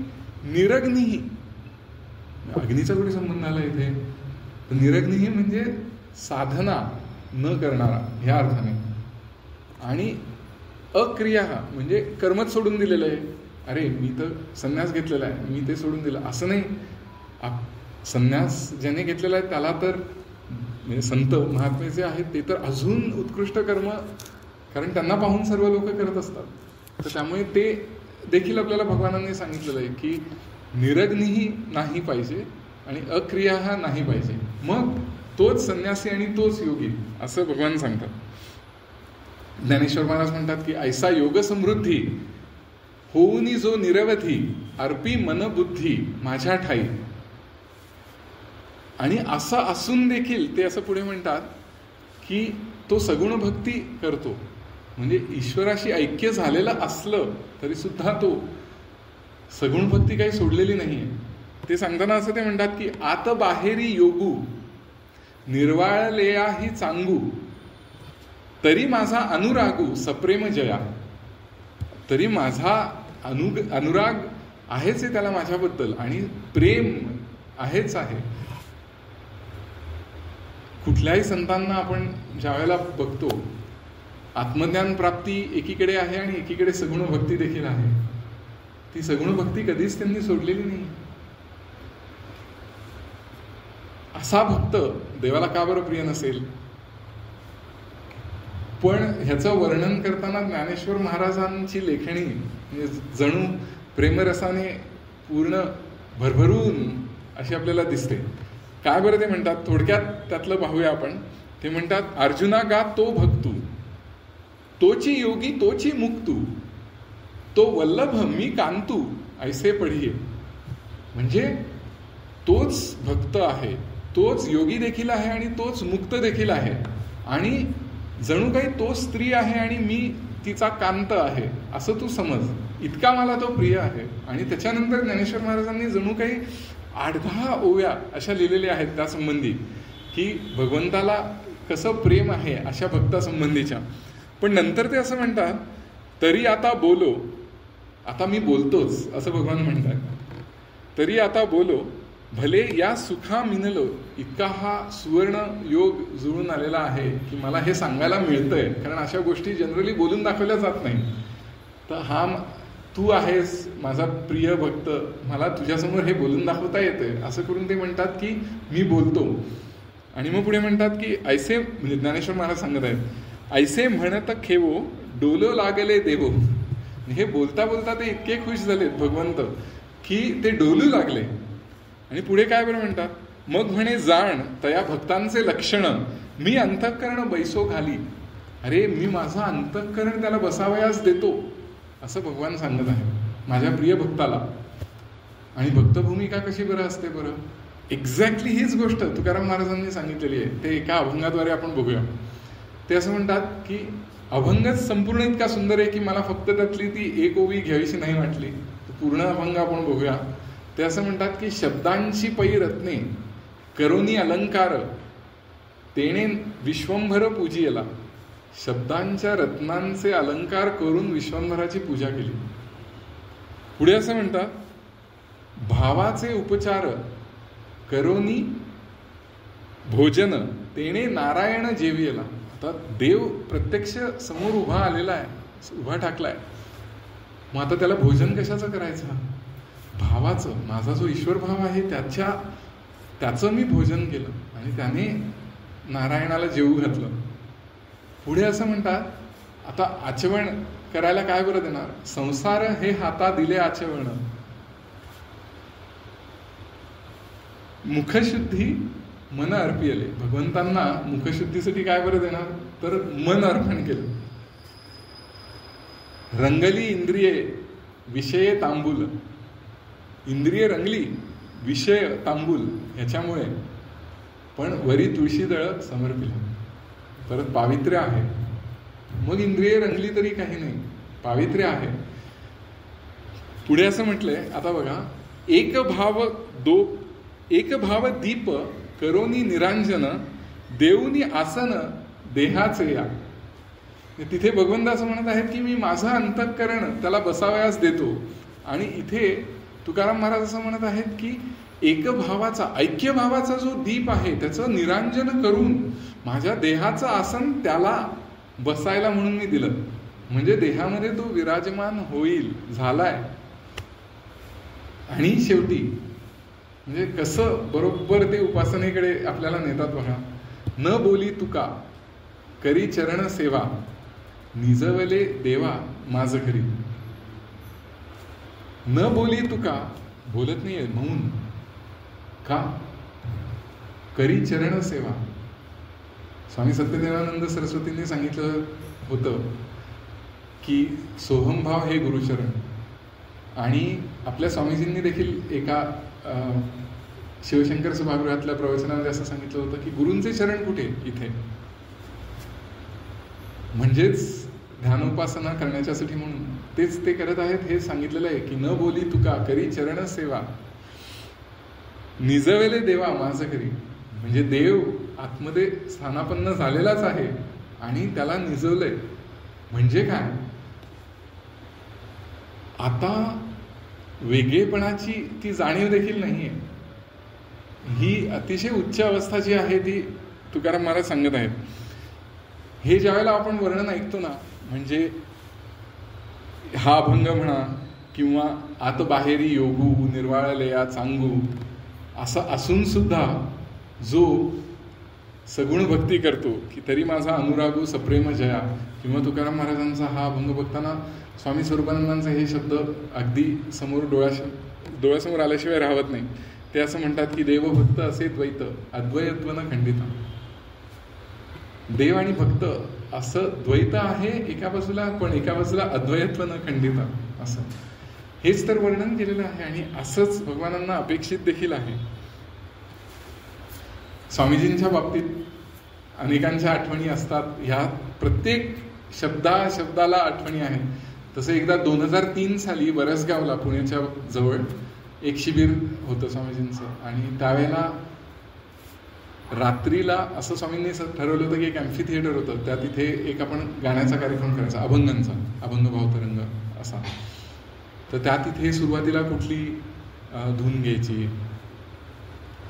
निरग्निही, अग्नीचा कुठे संबंध आला इथे? निरग्निही म्हणजे साधना न करणारा ह्या अर्थाने. आणि अक्रिया म्हणजे कर्मच सोडून दिलेलं आहे. अरे मी तर संन्यास घेतलेला आहे, मी ते सोडून दिलं असं नाही. संन्यास ज्याने घेतलेला आहे त्याला तर म्हणजे संत महात्मे जे आहेत ते तर अजून उत्कृष्ट कर्म, कारण त्यांना पाहून सर्व लोक करत असतात. तर त्यामुळे ते देखील आपल्याला भगवानांनी सांगितलेलं आहे की निरग्निही नाही पाहिजे आणि अक्रिया हा नाही पाहिजे. मग तोच संन्यासी आणि तोच योगी असं भगवान सांगतात. ज्ञानेश्वर महाराज म्हणतात की ऐसा योग समृद्धी होऊनी जो निरवधी अर्पी मनबुद्धी माझ्या ठाई. आणि असं असून देखील ते असं पुढे म्हणतात की तो सगुण भक्ती करतो. म्हणजे ईश्वराशी ऐक्य झालेलं असलं तरी सुद्धा तो सगुण भक्ती काही सोडलेली नाहीये. ते सांगताना असं ते म्हणतात की आत बाहेरी योगू निर्वाळलेयाही चांगू तरी माझा अनुरागू सप्रेम जया. तरी माझा अनुराग आहेच आहे त्याला माझ्याबद्दल आणि प्रेम आहेच आहे. कुठल्याही संतांना आपण ज्या वेळेला बघतो आत्मज्ञान प्राप्ती एकीकडे आहे आणि एकीकडे सगुण भक्ती देखील आहे. ती सगुण भक्ती कधीच त्यांनी सोडलेली नाही. असा भक्त देवाला का बरं प्रिय नसेल? पण ह्याचं वर्णन करताना ज्ञानेश्वर महाराजांची लेखणी म्हणजे जणू प्रेमरसाने पूर्ण भरभरून अशी आपल्याला दिसते. काय बरं ते म्हणतात, थोडक्यात त्यातलं पाहूया आपण. ते म्हणतात अर्जुना गा तो भक्तू तोची योगी तोची मुक्तू तो वल्लभ मी कांतू ऐसे पढिये. म्हणजे तोच भक्त आहे, तोच योगी देखील आहे आणि तोच मुक्त देखील आहे, आणि जणू काही तो स्त्री आहे आणि मी तिचा कांत आहे असं तू समज. इतका मला तो प्रिय आहे. आणि त्याच्यानंतर ज्ञानेश्वर महाराजांनी जणू काही 8-10 ओव्या अशा लिहिलेल्या आहेत त्या संबंधी, की भगवंताला कसं प्रेम आहे अशा भक्तासंबंधीच्या. पण नंतर ते असं म्हणतात, तरी आता बोलो, आता मी बोलतोच असं भगवान म्हणतात. तरी आता बोलो भले या सुखा मिनलो. इतका हा सुवर्ण योग जुळून आलेला आहे की मला हे सांगायला मिळतंय, कारण अशा गोष्टी जनरली बोलून दाखवल्या जात नाही. तर हा तू आहेस माझा प्रिय भक्त, मला तुझ्यासमोर हे बोलून दाखवता येतंय असं करून ते म्हणतात की मी बोलतो. आणि मग पुढे म्हणतात की ऐसे, म्हणजे ज्ञानेश्वर महाराज सांगत आहेत, ऐसे म्हणत खेवो डोलो लागले देवो. हे बोलता बोलता ते इतके खुश झालेत भगवंत की ते डोलू लागले. आणि पुढे काय बरं म्हणतात, मग म्हणे जाण तया भक्तांचे लक्षण मी अंतःकरण बैसो घाली. अरे मी माझं अंतःकरण त्याला बसावयास देतो असं भगवान सांगत आहे माझ्या प्रिय भक्ताला. आणि भक्तभूमिका कशी बरं असते बरं, एक्झॅक्टली हीच गोष्ट तुकाराम महाराजांनी सांगितलेली आहे. ते एका अभंगाद्वारे आपण बघूया. ते असं म्हणतात की अभंगच संपूर्ण इतका सुंदर आहे की मला फक्त त्यातली ती एक ओवी घ्यावीशी नाही वाटली. पूर्ण अभंग आपण बघूया. ते असं म्हणतात की शब्दांची पै रत्ने करोनी अलंकार तेने विश्वंभर पूजियला. शब्दांच्या रत्नांचे अलंकार करून विश्वंभराची पूजा केली. पुढे असं म्हणतात, भावाचे उपचार करोनी भोजन तेने नारायण जेवियला. आता देव प्रत्यक्ष समोर उभा आलेला आहे, उभा ठाकलाय. मग आता त्याला भोजन कशाचं करायचं, भावाचं. माझा जो ईश्वर भाव आहे त्याचं मी भोजन केलं आणि त्याने नारायणाला जेवू घातलं. पुढे असं म्हणतात, आता आचवण करायला काय बरं देणार, संसार हे हाता दिले आचवण. मुखशुद्धी मन अर्पियले. भगवंतांना मुखशुद्धीसाठी काय बरं देणार, तर मन अर्पण केलं. रंगली इंद्रिये विषय तांबूल. इंद्रिय रंगली, विषय तांबूल ह्याच्यामुळे, पण वरी तुळशीदळ समर्पिलं. परत पावित्र्य आहे. मग इंद्रिय रंगली तरी काही नाही, पावित्र्य आहे. पुढे असं म्हटलंय, आता बघा, एक भाव दीप करोनी निरांजन देऊनी आसन देहाचे या. तिथे भगवंत असं म्हणत आहेत की मी माझं अंतःकरण त्याला बसावयास देतो. आणि इथे तुकाराम महाराज असं म्हणत आहेत की एकभावाचा, ऐक्यभावाचा जो दीप आहे त्याचं निरांजन करून माझ्या देहाचं आसन त्याला बसायला म्हणून मी दिलं. म्हणजे देहामध्ये तो विराजमान होईल, झालाय. आणि शेवटी म्हणजे कसं बरोबर ते उपासनेकडे आपल्याला नेतात बघा. न बोली तुका करी चरण सेवा निजवले देवा माझ घरी. न बोली तुका, बोलत नाहीये म्हणून का, करी चरण सेवा. स्वामी सत्यदेवानंद सरस्वतींनी सांगितलं होतं की सोहमभाव हे गुरुचरण. आणि आपल्या स्वामीजींनी देखील एका शिवशंकर सभागृहातल्या प्रवचनामध्ये असं सांगितलं होतं की गुरूंचे चरण कुठे, इथे. म्हणजेच ध्यानोपासना करण्याच्यासाठी म्हणून तेच ते करत आहेत हे सांगितलेलं आहे की न बोली तुका करी चरण सेवा निजवेले देवा माझ घरी. म्हणजे देव आतमध्ये स्थानापन्न झालेलाच आहे आणि त्याला निजवलंय. म्हणजे काय, आता वेगळेपणाची ती जाणीव देखील नाहीये. ही अतिशय उच्च अवस्था जी आहे ती तुकाराम महाराज सांगत आहेत. हे ज्यावेळेला आपण वर्णन ऐकतो ना, म्हणजे हा अभंग म्हणा किंवा आत बाहेरी योगू निर्वाळलया चांगू, असं असून सुद्धा जो सगुण भक्ती करतो की तरी माझा अनुरागू सप्रेम जया, किंवा तुकाराम महाराजांचा हा अभंग बघताना स्वामी स्वरूपानंदांचे हे शब्द अगदी समोर डोळ्यासमोर आल्याशिवाय राहत नाही. ते असं म्हणतात की देवभक्त असे द्वैत अद्वैत्व न खंडिता. देव आणि भक्त असं द्वैत आहे एका बाजूला, पण एका बाजूला अद्वैत्व न खंडिता असं हेच तर वर्णन केलेलं आहे. आणि असंच भगवानांना अपेक्षित देखील आहे. स्वामीजींच्या बाबतीत अनेकांच्या आठवणी असतात. ह्या प्रत्येक शब्दाला आठवणी आहेत. तसं एकदा 2003 साली बरसगावला पुण्याच्या जवळ एक शिबिर होतं स्वामीजींचं. आणि त्यावेळेला रात्रीला असं स्वामींनी ठरवलं होतं की एक ॲम्फी थिएटर होतं, त्या तिथे एक आपण गाण्याचा कार्यक्रम करायचा, अभंगांचा, अभंग भावतरंग असा. तर त्या तिथे सुरुवातीला कुठली धून घ्यायची,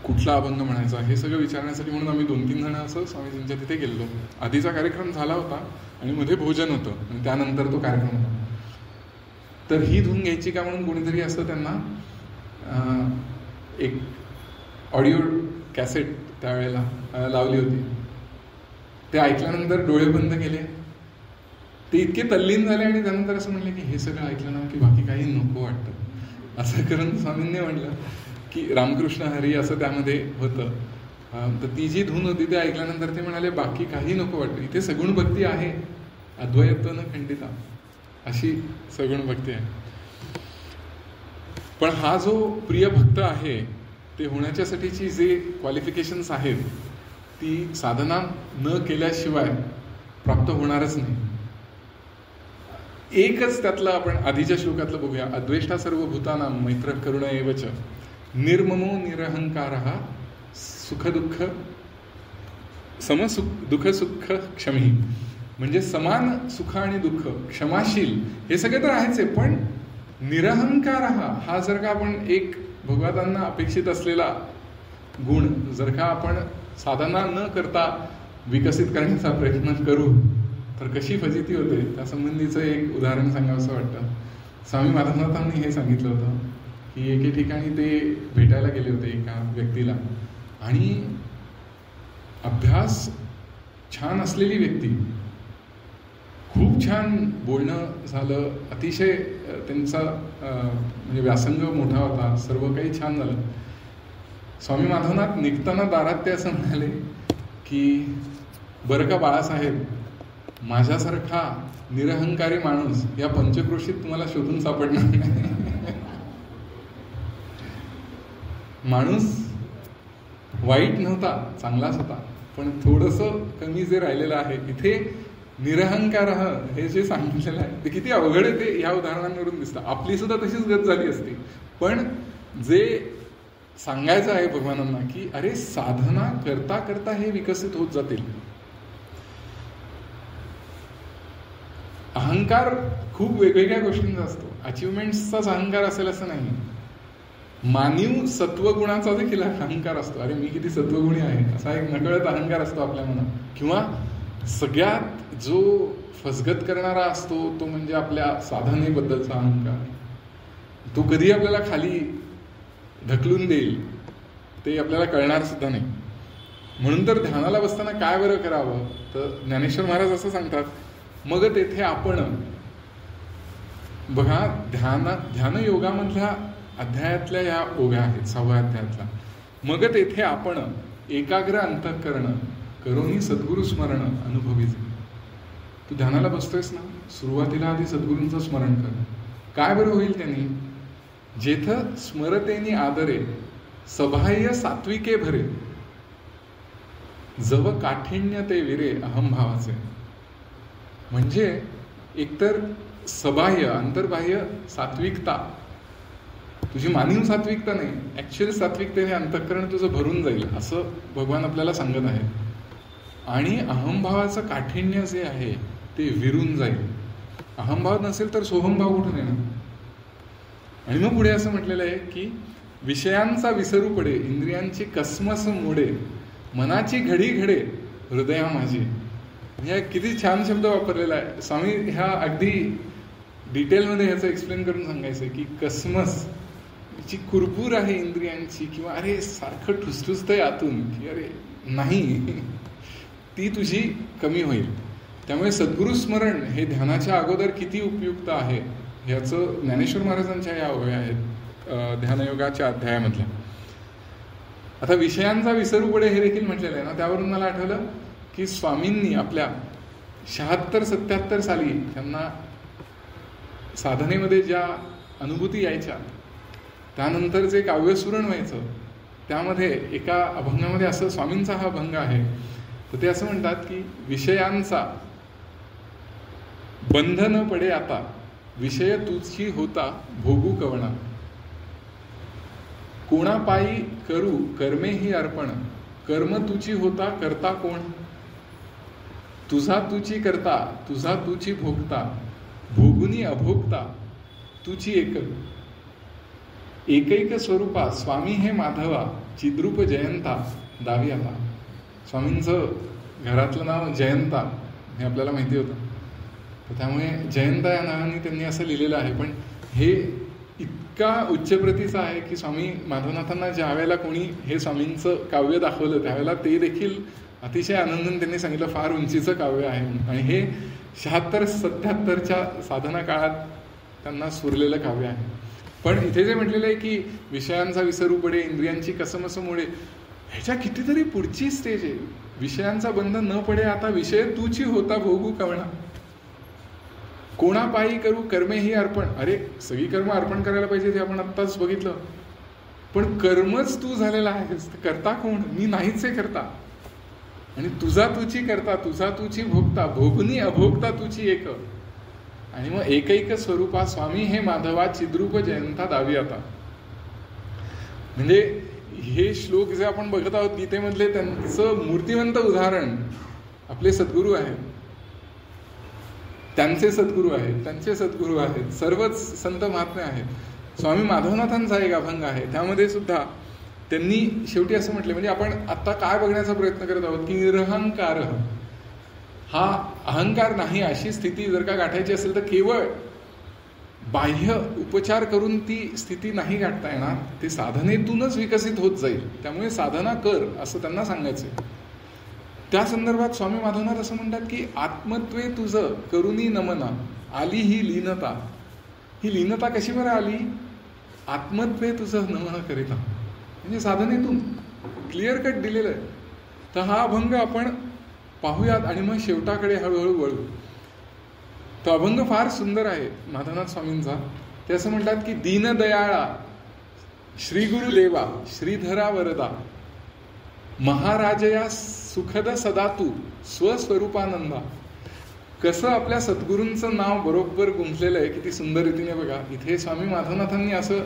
कुठला अभंग म्हणायचा, हे सगळं विचारण्यासाठी म्हणून आम्ही 2-3 जण असं स्वामीजींच्या तिथे गेलो. आधीचा कार्यक्रम झाला होता आणि मध्ये भोजन होतं आणि त्यानंतर तो कार्यक्रम होता. तर ही धून घ्यायची का म्हणून कोणीतरी असं त्यांना एक ऑडिओ कॅसेट त्यावेळेला लावली होती. ते ऐकल्यानंतर डोळे बंद केले. ते इतके तल्लीन झाले आणि त्यानंतर असं म्हणले की हे सगळं ऐकलं ना की बाकी काही नको वाटतं. असं करून स्वामींनी म्हटलं की रामकृष्ण हरी असं त्यामध्ये होतं. तर ती जी धून होती ते ऐकल्यानंतर ते म्हणाले बाकी काही नको वाटतं, इथे सगुण भक्ती आहे, अद्वैत न खंडिता, अशी सगुण भक्ती आहे. पण हा जो प्रिय भक्त आहे ते होण्याच्यासाठीची जे क्वालिफिकेशन्स आहेत ती साधना न केल्याशिवाय प्राप्त होणारच नाही. एकच त्यातलं आपण आधीच्या श्लोकातलं बघूया. अद्वेष्टा सर्व भूतानां मैत्र करुण एवच निर्ममो निरहंकारः सुखदुःख समसुख दुःखसुख क्षमी. म्हणजे समान सुख आणि दुःख, क्षमाशील, हे सगळे तर आहेच आहे, पण निरहंकार हा जर का आपण एक भगवंतांना अपेक्षित असलेला गुण जर का आपण साधना न करता विकसित करण्याचा प्रयत्न करू तर कशी फजिती होते, त्या संबंधीचं एक उदाहरण सांगावंसं वाटतं. स्वामी माधवनाथांनी हे सांगितलं होतं की एके ठिकाणी ते भेटायला गेले होते एका व्यक्तीला, आणि अभ्यास छान असलेली व्यक्ती, खूप छान बोलणं झालं, अतिशय त्यांचा म्हणजे व्यासंग मोठा होता, सर्व काही छान झालं. स्वामी माधवनाथ निघताना दारात ते असं म्हणाले की बरं का बाळासाहेब, माझ्यासारखा निरहंकारी माणूस या पंचक्रोशीत तुम्हाला शोधून सापडणार नाही. माणूस वाईट नव्हता, चांगलाच होता, पण थोडंसं कमी जे राहिलेलं आहे. इथे निरहंकार हे जे सांगितलेलं आहे ते किती अवघड आहे ते ह्या उदाहरणांवरून दिसतं. आपली सुद्धा तशीच गत झाली असती. पण जे सांगायचं आहे भगवानांना की अरे साधना करता करता हे विकसित होत जातील. अहंकार खूप वेगवेगळ्या गोष्टींचा असतो. अचिव्हमेंट्सचाच अहंकार असेल असं नाही. मानव सत्वगुणाचा देखील अहंकार असतो. अरे मी किती सत्वगुणी आहे असा एक नकळत अहंकार असतो आपल्या मनात. किंवा सगळ्यात जो फसगत करणारा असतो तो म्हणजे आपल्या साधनेबद्दलचा अहंकार. तो कधी आपल्याला खाली ढकलून देईल ते आपल्याला कळणार सुद्धा नाही. म्हणून तर ध्यानाला बसताना काय बरं करावं, तर ज्ञानेश्वर महाराज असं सांगतात, मग तेथे आपण बघा ध्यानयोगामधल्या अध्यायातल्या या ओव्या आहेत, 6व्या अध्यायातला. मग तेथे आपण एकाग्र अंतःकरण करोनी सद्गुरु स्मरण अनुभवीचे. तू ध्यानाला बसतोयस ना, सुरुवातीला आधी सद्गुरूंचं स्मरण कर. काय बरं होईल त्यांनी, जेथ स्मरतेनी आदरे सबाह्य सात्विके भरे जव काठिण्य ते विरे अहमभावाचे. म्हणजे एकतर सबाह्य अंतर्बाह्य सात्विकता, तुझी मानव सात्विकता नाही, ऍक्च्युअल सात्विकतेने अंतःकरण तुझं भरून जाईल असं भगवान आपल्याला सांगत आहे. आणि अहमभावाचं काठिण्य जे आहे ते विरून जाईल. अहमभाव नसेल तर सोहमभाव कुठून येणार. आणि मग पुढे असं म्हटलेलं आहे की विषयांचा विसरू पडे इंद्रियांची कसमस मोडे मनाची घडी घडे हृदया माझी. ह्या किती छान शब्द वापरलेला आहे. स्वामी ह्या अगदी डिटेलमध्ये ह्याचं एक्सप्लेन करून सांगायचं की कसमस जी कुरबूर आहे इंद्रियांची, किंवा अरे सारखं ठुसठुसतंय आतून की अरे नाही, ती तुझी कमी होईल. त्यामुळे सद्गुरु स्मरण हे ध्यानाच्या अगोदर किती उपयुक्त आहे ह्याचं ज्ञानेश्वर महाराजांच्या या ओव्या आहेत ध्यानयोगाच्या अध्यायामधल्या. आता विषयांचा विसरू पडे हे देखील म्हटलेलं आहे ना, त्यावरून मला आठवलं की स्वामींनी आपल्या 76-77 साली त्यांना साधनेमध्ये ज्या अनुभूती यायच्या, त्यानंतर जे काव्यस्फुरण व्हायचं, त्यामध्ये एका अभंगामध्ये असं, स्वामींचा हा अभंग आहे, तर ते असं म्हणतात की विषयांचा बंध न पडे आता, विषय तुझी होता भोगू कवणा. कोणा पायी करू कर्मे ही अर्पण, कर्म तुझी होता करता कोण. तुझा तुझी करता, तुझा तुझी भोगता, भोगुनी अभोगता तुझी एक. एकैक स्वरूपा स्वामी हे माधवा, चिद्रूप जयंता दावी आला. स्वामींचं घरातलं नाव जयंता हे आपल्याला माहिती होतं, तर त्यामुळे जयंता या नावाने त्यांनी असं लिहिलेलं आहे. पण हे इतका उच्च प्रतीचं आहे की स्वामी माधवनाथांना ज्या वेळेला कोणी हे स्वामींचं काव्य दाखवलं, त्यावेळेला ते देखील अतिशय आनंदाने त्यांनी सांगितलं फार उंचीचं काव्य आहे. आणि हे 76-77च्या साधना काळात त्यांना सुरलेलं काव्य आहे. पण इथे जे म्हटलेलं आहे की विषयांचा विसरू पडे, इंद्रियांची कसमसमुळे, ह्याच्या कितीतरी पुढची स्टेज आहे. विषयांचा बंध न पडे आता, विषय तूची होता भोगू कवणा. कोणा पायी करू कर्मे ही अर्पण. अरे सगळी कर्म अर्पण करायला पाहिजे, ते आपण आत्ताच बघितलं. पण कर्मच तू झालेला आहेस, करता कोण? मी नाहीच आहे करता. आणि तुझा तुझी करता, तुझा तुझी भोगता, भोगुनी अभोगता तुझी एक. आणि मग एकैक स्वरूपा स्वामी हे माधवा, चिद्रूप जयंता दावी आता. म्हणजे हे श्लोक जे आपण बघत आहोत गीतेमधले, त्यांचं मूर्तिवंत उदाहरण आपले सद्गुरू आहेत, त्यांचे सद्गुरू आहेत, त्यांचे सद्गुरू आहेत, सर्वच संत महात्मे आहेत. स्वामी माधवनाथांचा एक अभंग आहे, त्यामध्ये सुद्धा त्यांनी शेवटी असं म्हटलं, म्हणजे आपण आता काय बघण्याचा प्रयत्न करत आहोत की निरहंकार हा अहंकार नाही, अशी स्थिती जर का गाठायची असेल तर केवळ बाह्य उपचार करून ती स्थिती नाही गाठता येणार, ते साधनेतूनच विकसित होत जाईल. त्यामुळे साधना कर असं त्यांना सांगायचं. त्या संदर्भात स्वामी माधवनाथ असं म्हणतात की आत्मत्वे तुझं करुणी नमना, आली ही लीनता. ही लीनता कशी बरं आली? आत्मत्वे तुझं नमन करीता, म्हणजे साधनेतून क्लिअर कट दिलेलं आहे. तर हा अभंग आपण पाहूयात आणि मग शेवटाकडे हळूहळू वळू. तो अभंग फार सुंदर आहे माधवनाथ स्वामींचा. ते असं म्हणतात की दीनदयाळा श्री गुरुदेवा, श्रीधरा वरदा, महाराजया सुखद सदा तू, स्वस्वरूपानंदा. कसं आपल्या सद्गुरूंचं नाव बरोबर गुंफलेलं आहे, किती सुंदर रीतीने बघा. इथे स्वामी माधवनाथांनी असं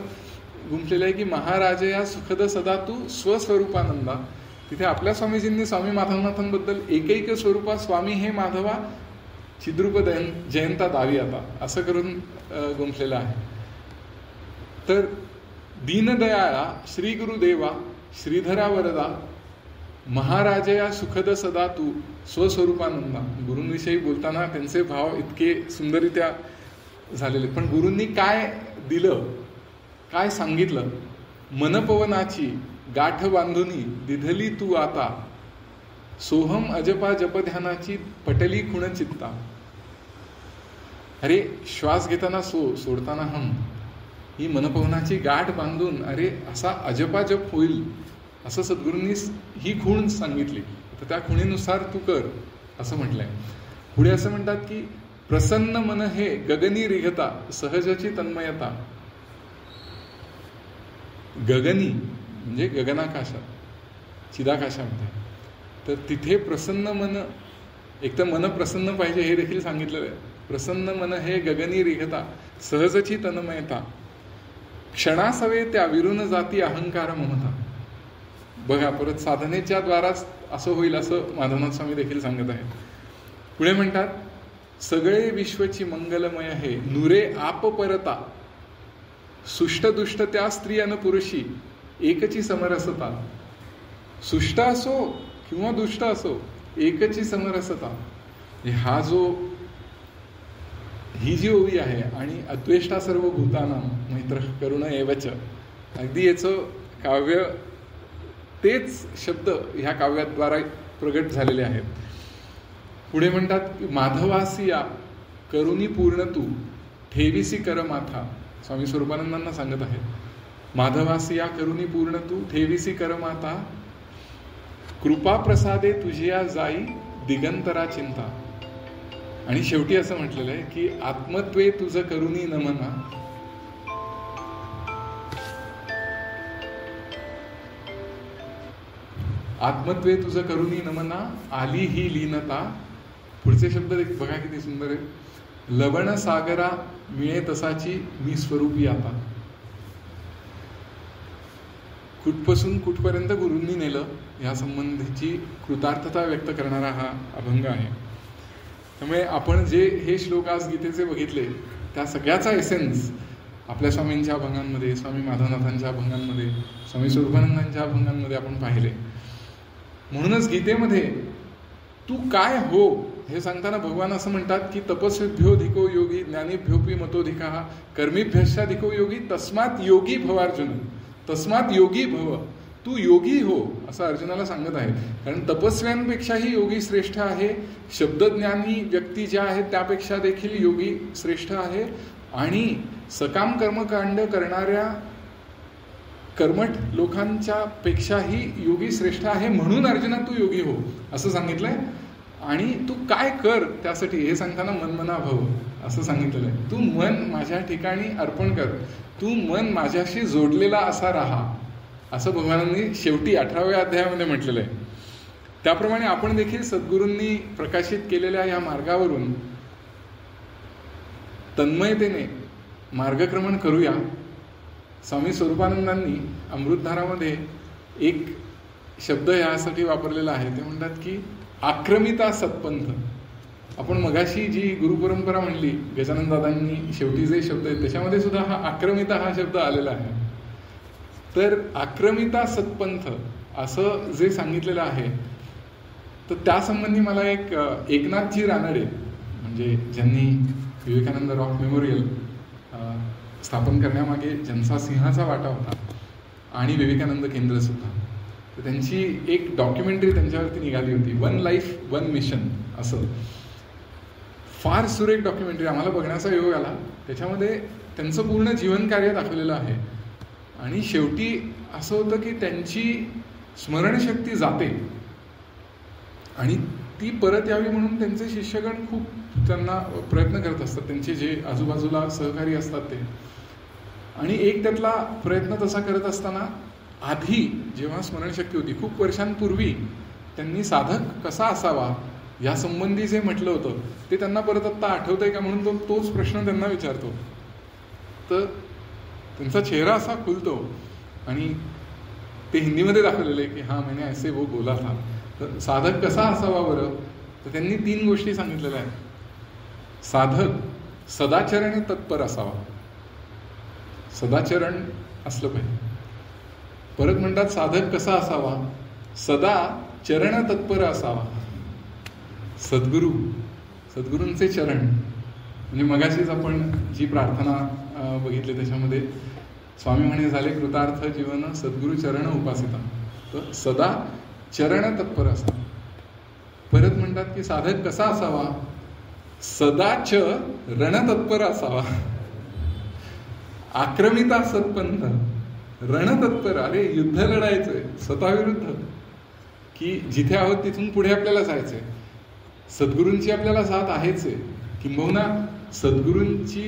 गुंफलेलं आहे की महाराजया सुखद सदा तू, स्वस्वरूपानंदा. तिथे आपल्या स्वामीजींनी स्वामी माधवनाथांबद्दल एकैक स्वरूपा स्वामी हे माधवा, चिद्रूप जयंता दावी आता असं करून गुंफलेलं आहे. तर दीनदयाळा श्री गुरुदेवा, श्रीधरा वरदा, महाराजया सुखद सदा तू, स्वस्वरूपानंदा. गुरूंविषयी बोलताना त्यांचे भाव इतके सुंदररित्या झालेले. पण गुरूंनी काय दिलं, काय सांगितलं? मनपवनाची गाठ बांधुनी दिधली तू आता, सोहम अजपा जपध्यानाची पटली खुण चित्ता. अरे श्वास घेताना सो, सोडताना हम, ही मनपवनाची गाठ बांधून अरे असा अजपाजप होईल असं सद्गुरूंनी ही खूण सांगितली. तर त्या खुणीनुसार तू कर असं म्हटलंय. पुढे असं म्हणतात की प्रसन्न मन हे गगनी रिघता, सहजची तन्मयता. गगनी म्हणजे गगनाकाशात, चिदाकाशामध्ये. तर तिथे प्रसन्न मन, एक तर मन प्रसन्न पाहिजे हे देखील सांगितलेलं आहे. प्रसन्न मन हे गगनी रिघता, सहजची तन्मयता, क्षणासवे त्या विरून जाती अहंकार ममता. बघा परत साधनेच्या द्वाराच असं होईल असं माधवनाथ स्वामी देखील सांगत आहेत. पुढे म्हणतात सगळे विश्वची मंगलमय हे, नुरे आप परता, सुष्ट दुष्ट त्या स्त्री अन पुरुषी, एकची समरसता. सुष्ट असो किंवा दुष्ट असो, एकची समरसता. हा जो, ही जी ओवी आहे, आणि अद्वेष्टा सर्व भूताना मैत्र करुण एवच, अगदी याचं काव्य तेच शब्द ह्या काव्याद्वारा प्रगट झालेले आहेत. पुढे म्हणतात माधवासिया करुणी पूर्ण तू, ठेविसी कर माथा. स्वामी स्वरूपानंदांना सांगत आहेत, माधवासिया करुणी पूर्ण तू, ठेविसी कर माता, कृपा प्रसादे तुझिया जाई दिगंतरा चिंता. आणि शेवटी असं म्हटलेलं आहे की आत्मत्वे तुझं करुणी नमना, आत्मत्वे तुझं करुणी नमना, आली ही लीनता. पुढचे शब्द बघा किती सुंदर आहे. लवण सागरा मिळे तसाची मी स्वरूपी आता. कुठपासून कुठपर्यंत गुरूंनी नेलं या संबंधीची कृतार्थता व्यक्त करणारा हा अभंग आहे. त्यामुळे आपण जे हे श्लोक आज गीतेचे बघितले त्या सगळ्याचा एसेन्स आपल्या स्वामींच्या अभंगांमध्ये, स्वामी माधवनाथांच्या अभंगांमध्ये, स्वामी स्वरूपानंदांच्या अभंगांमध्ये आपण पाहिले. म्हणूनच गीतेमध्ये तू काय हो हे सांगताना भगवान असं म्हणतात की तपस्वीभ्योधिको योगी ज्ञानीभ्योपी मतोधिका कर्मीभ्यश्चाधिको योगी तस्मात योगी भव अर्जुन. तस्मात योगी भव, तू योगी हो असं अर्जुनाला सांगत आहे. कारण तपस्व्यांपेक्षाही योगी श्रेष्ठ आहे, शब्दज्ञानी व्यक्ती ज्या आहेत त्यापेक्षा देखील योगी श्रेष्ठ आहे, आणि सकाम कर्मकांड करणाऱ्या कर्मठ लोकांच्या पेक्षाही योगी श्रेष्ठ आहे. म्हणून अर्जुना तू योगी हो असं सांगितलंय. आणि तू काय कर त्यासाठी हे सांगताना मनमना भव असं सांगितलेलं आहे. तू मन माझ्या ठिकाणी अर्पण कर, तू मन माझ्याशी जोडलेला असा राहा असं भगवानांनी शेवटी 18व्या अध्यायामध्ये म्हटलेलं आहे. त्याप्रमाणे आपण देखील सद्गुरूंनी प्रकाशित केलेल्या या मार्गावरून तन्मयतेने मार्गक्रमण करूया. स्वामी स्वरूपानंदांनी अमृतधारामध्ये एक शब्द यासाठी वापरलेला आहे. ते म्हणतात की आक्रमिता सत्पंथ. आपण मगाशी जी गुरुपरंपरा म्हणली गजानन दादांनी शेवटी जे शब्द आहेत त्याच्यामध्ये सुद्धा हा आक्रमिता हा शब्द आलेला आहे. तर आक्रमिता सत्पंथ असं जे सांगितलेलं आहे तर त्यासंबंधी मला एकनाथजी रानडे म्हणजे ज्यांनी विवेकानंद रॉक मेमोरियल स्थापन करण्यामागे ज्यांचा सिंहाचा वाटा होता आणि विवेकानंद केंद्र सुद्धा, तर त्यांची एक डॉक्युमेंटरी त्यांच्यावरती निघाली होती, वन लाईफ वन मिशन असं. फार सुरेख डॉक्युमेंटरी, आम्हाला बघण्याचा योग आला. त्याच्यामध्ये त्यांचं पूर्ण जीवनकार्य दाखवलेलं आहे. आणि शेवटी असं होतं की त्यांची स्मरणशक्ती जाते आणि ती परत यावी म्हणून त्यांचे शिष्यगण खूप त्यांना प्रयत्न करत असतात, त्यांचे जे आजूबाजूला सहकारी असतात ते. आणि एक त्यातला प्रयत्न तसा करत असताना आधी जेव्हा स्मरणशक्ती होती खूप वर्षांपूर्वी त्यांनी साधक कसा असावा या संबंधी जे म्हटलं होतं ते त्यांना परत आत्ता आठवतंय का म्हणून तोच प्रश्न त्यांना विचारतो. तर त्यांचा चेहरा असा खुलतो आणि ते हिंदीमध्ये दाखवलेलं आहे की हा मैंने ऐसे वो बोला था. तर साधक कसा असावा बरं, तर त्यांनी 3 गोष्टी सांगितलेल्या आहेत. साधक सदाचरण तत्पर असावा, सदाचरण असलं पाहिजे. परत म्हणतात साधक कसा असावा, सदा चरण तत्पर असावा. सद्गुरूंचे चरण म्हणजे मगाशीच आपण जी प्रार्थना बघितली त्याच्यामध्ये स्वामी म्हणे झाले कृतार्थ जीवन सद्गुरु चरण उपासिता. तर सदा चरण तत्पर असावा. परत म्हणतात की साधक कसा असावा, सदाच रणतत्पर असावा. आक्रमिता सत्पंथ, रणतत्पर, अरे युद्ध लढायचंय स्वतःविरुद्ध, की जिथे आहोत तिथून पुढे आपल्याला जायचंय. सद्गुरूंची आपल्याला साथ आहेच आहे, किंबहुना सद्गुरूंची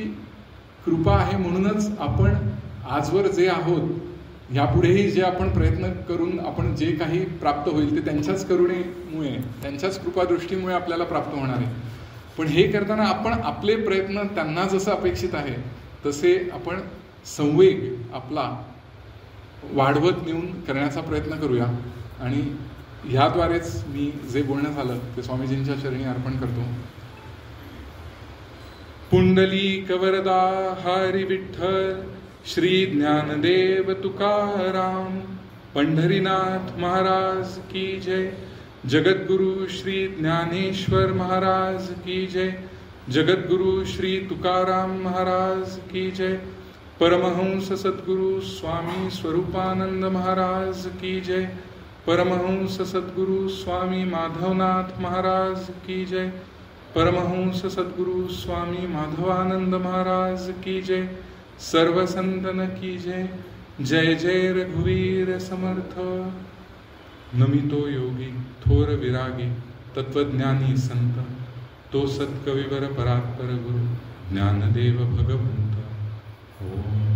कृपा आहे म्हणूनच आपण आजवर जे आहोत, यापुढेही जे आपण प्रयत्न करून आपण जे काही प्राप्त होईल ते त्यांच्याच करुणेमुळे, त्यांच्याच कृपादृष्टीमुळे आपल्याला प्राप्त होणार आहे. पण हे करताना आपण आपले प्रयत्न त्यांना जसं अपेक्षित आहे तसे आपण संवेग आपला वाढवत नेऊन करण्याचा प्रयत्न करूया. आणि ह्याद्वारेच मी जे बोलणं झालं ते स्वामीजींच्या चरणी अर्पण करतो. पुंडलिक वरदा हरी विठ्ठल, श्री ज्ञानदेव तुकाराम, पंढरीनाथ महाराज की जय. जगद्गुरु श्री ज्ञानेश्वर महाराज की जय. जगद्गुरु श्री तुकाराम महाराज की जय. परमहंस सद्गुरु स्वामी स्वरूपानंद महाराज की जय. परमहंस सद्गुरु स्वामी माधवनाथ महाराज की जय. परमहंस सद्गुरु स्वामी माधवानंद महाराज की जय. सर्व संतन की जय. जय जय रघुवीर समर्थ. नमितो योगी थोर विरागी तत्वज्ञानी संत, तो सत्कविवर परात्पर गुरु ज्ञानदेव भगवंत. ओम.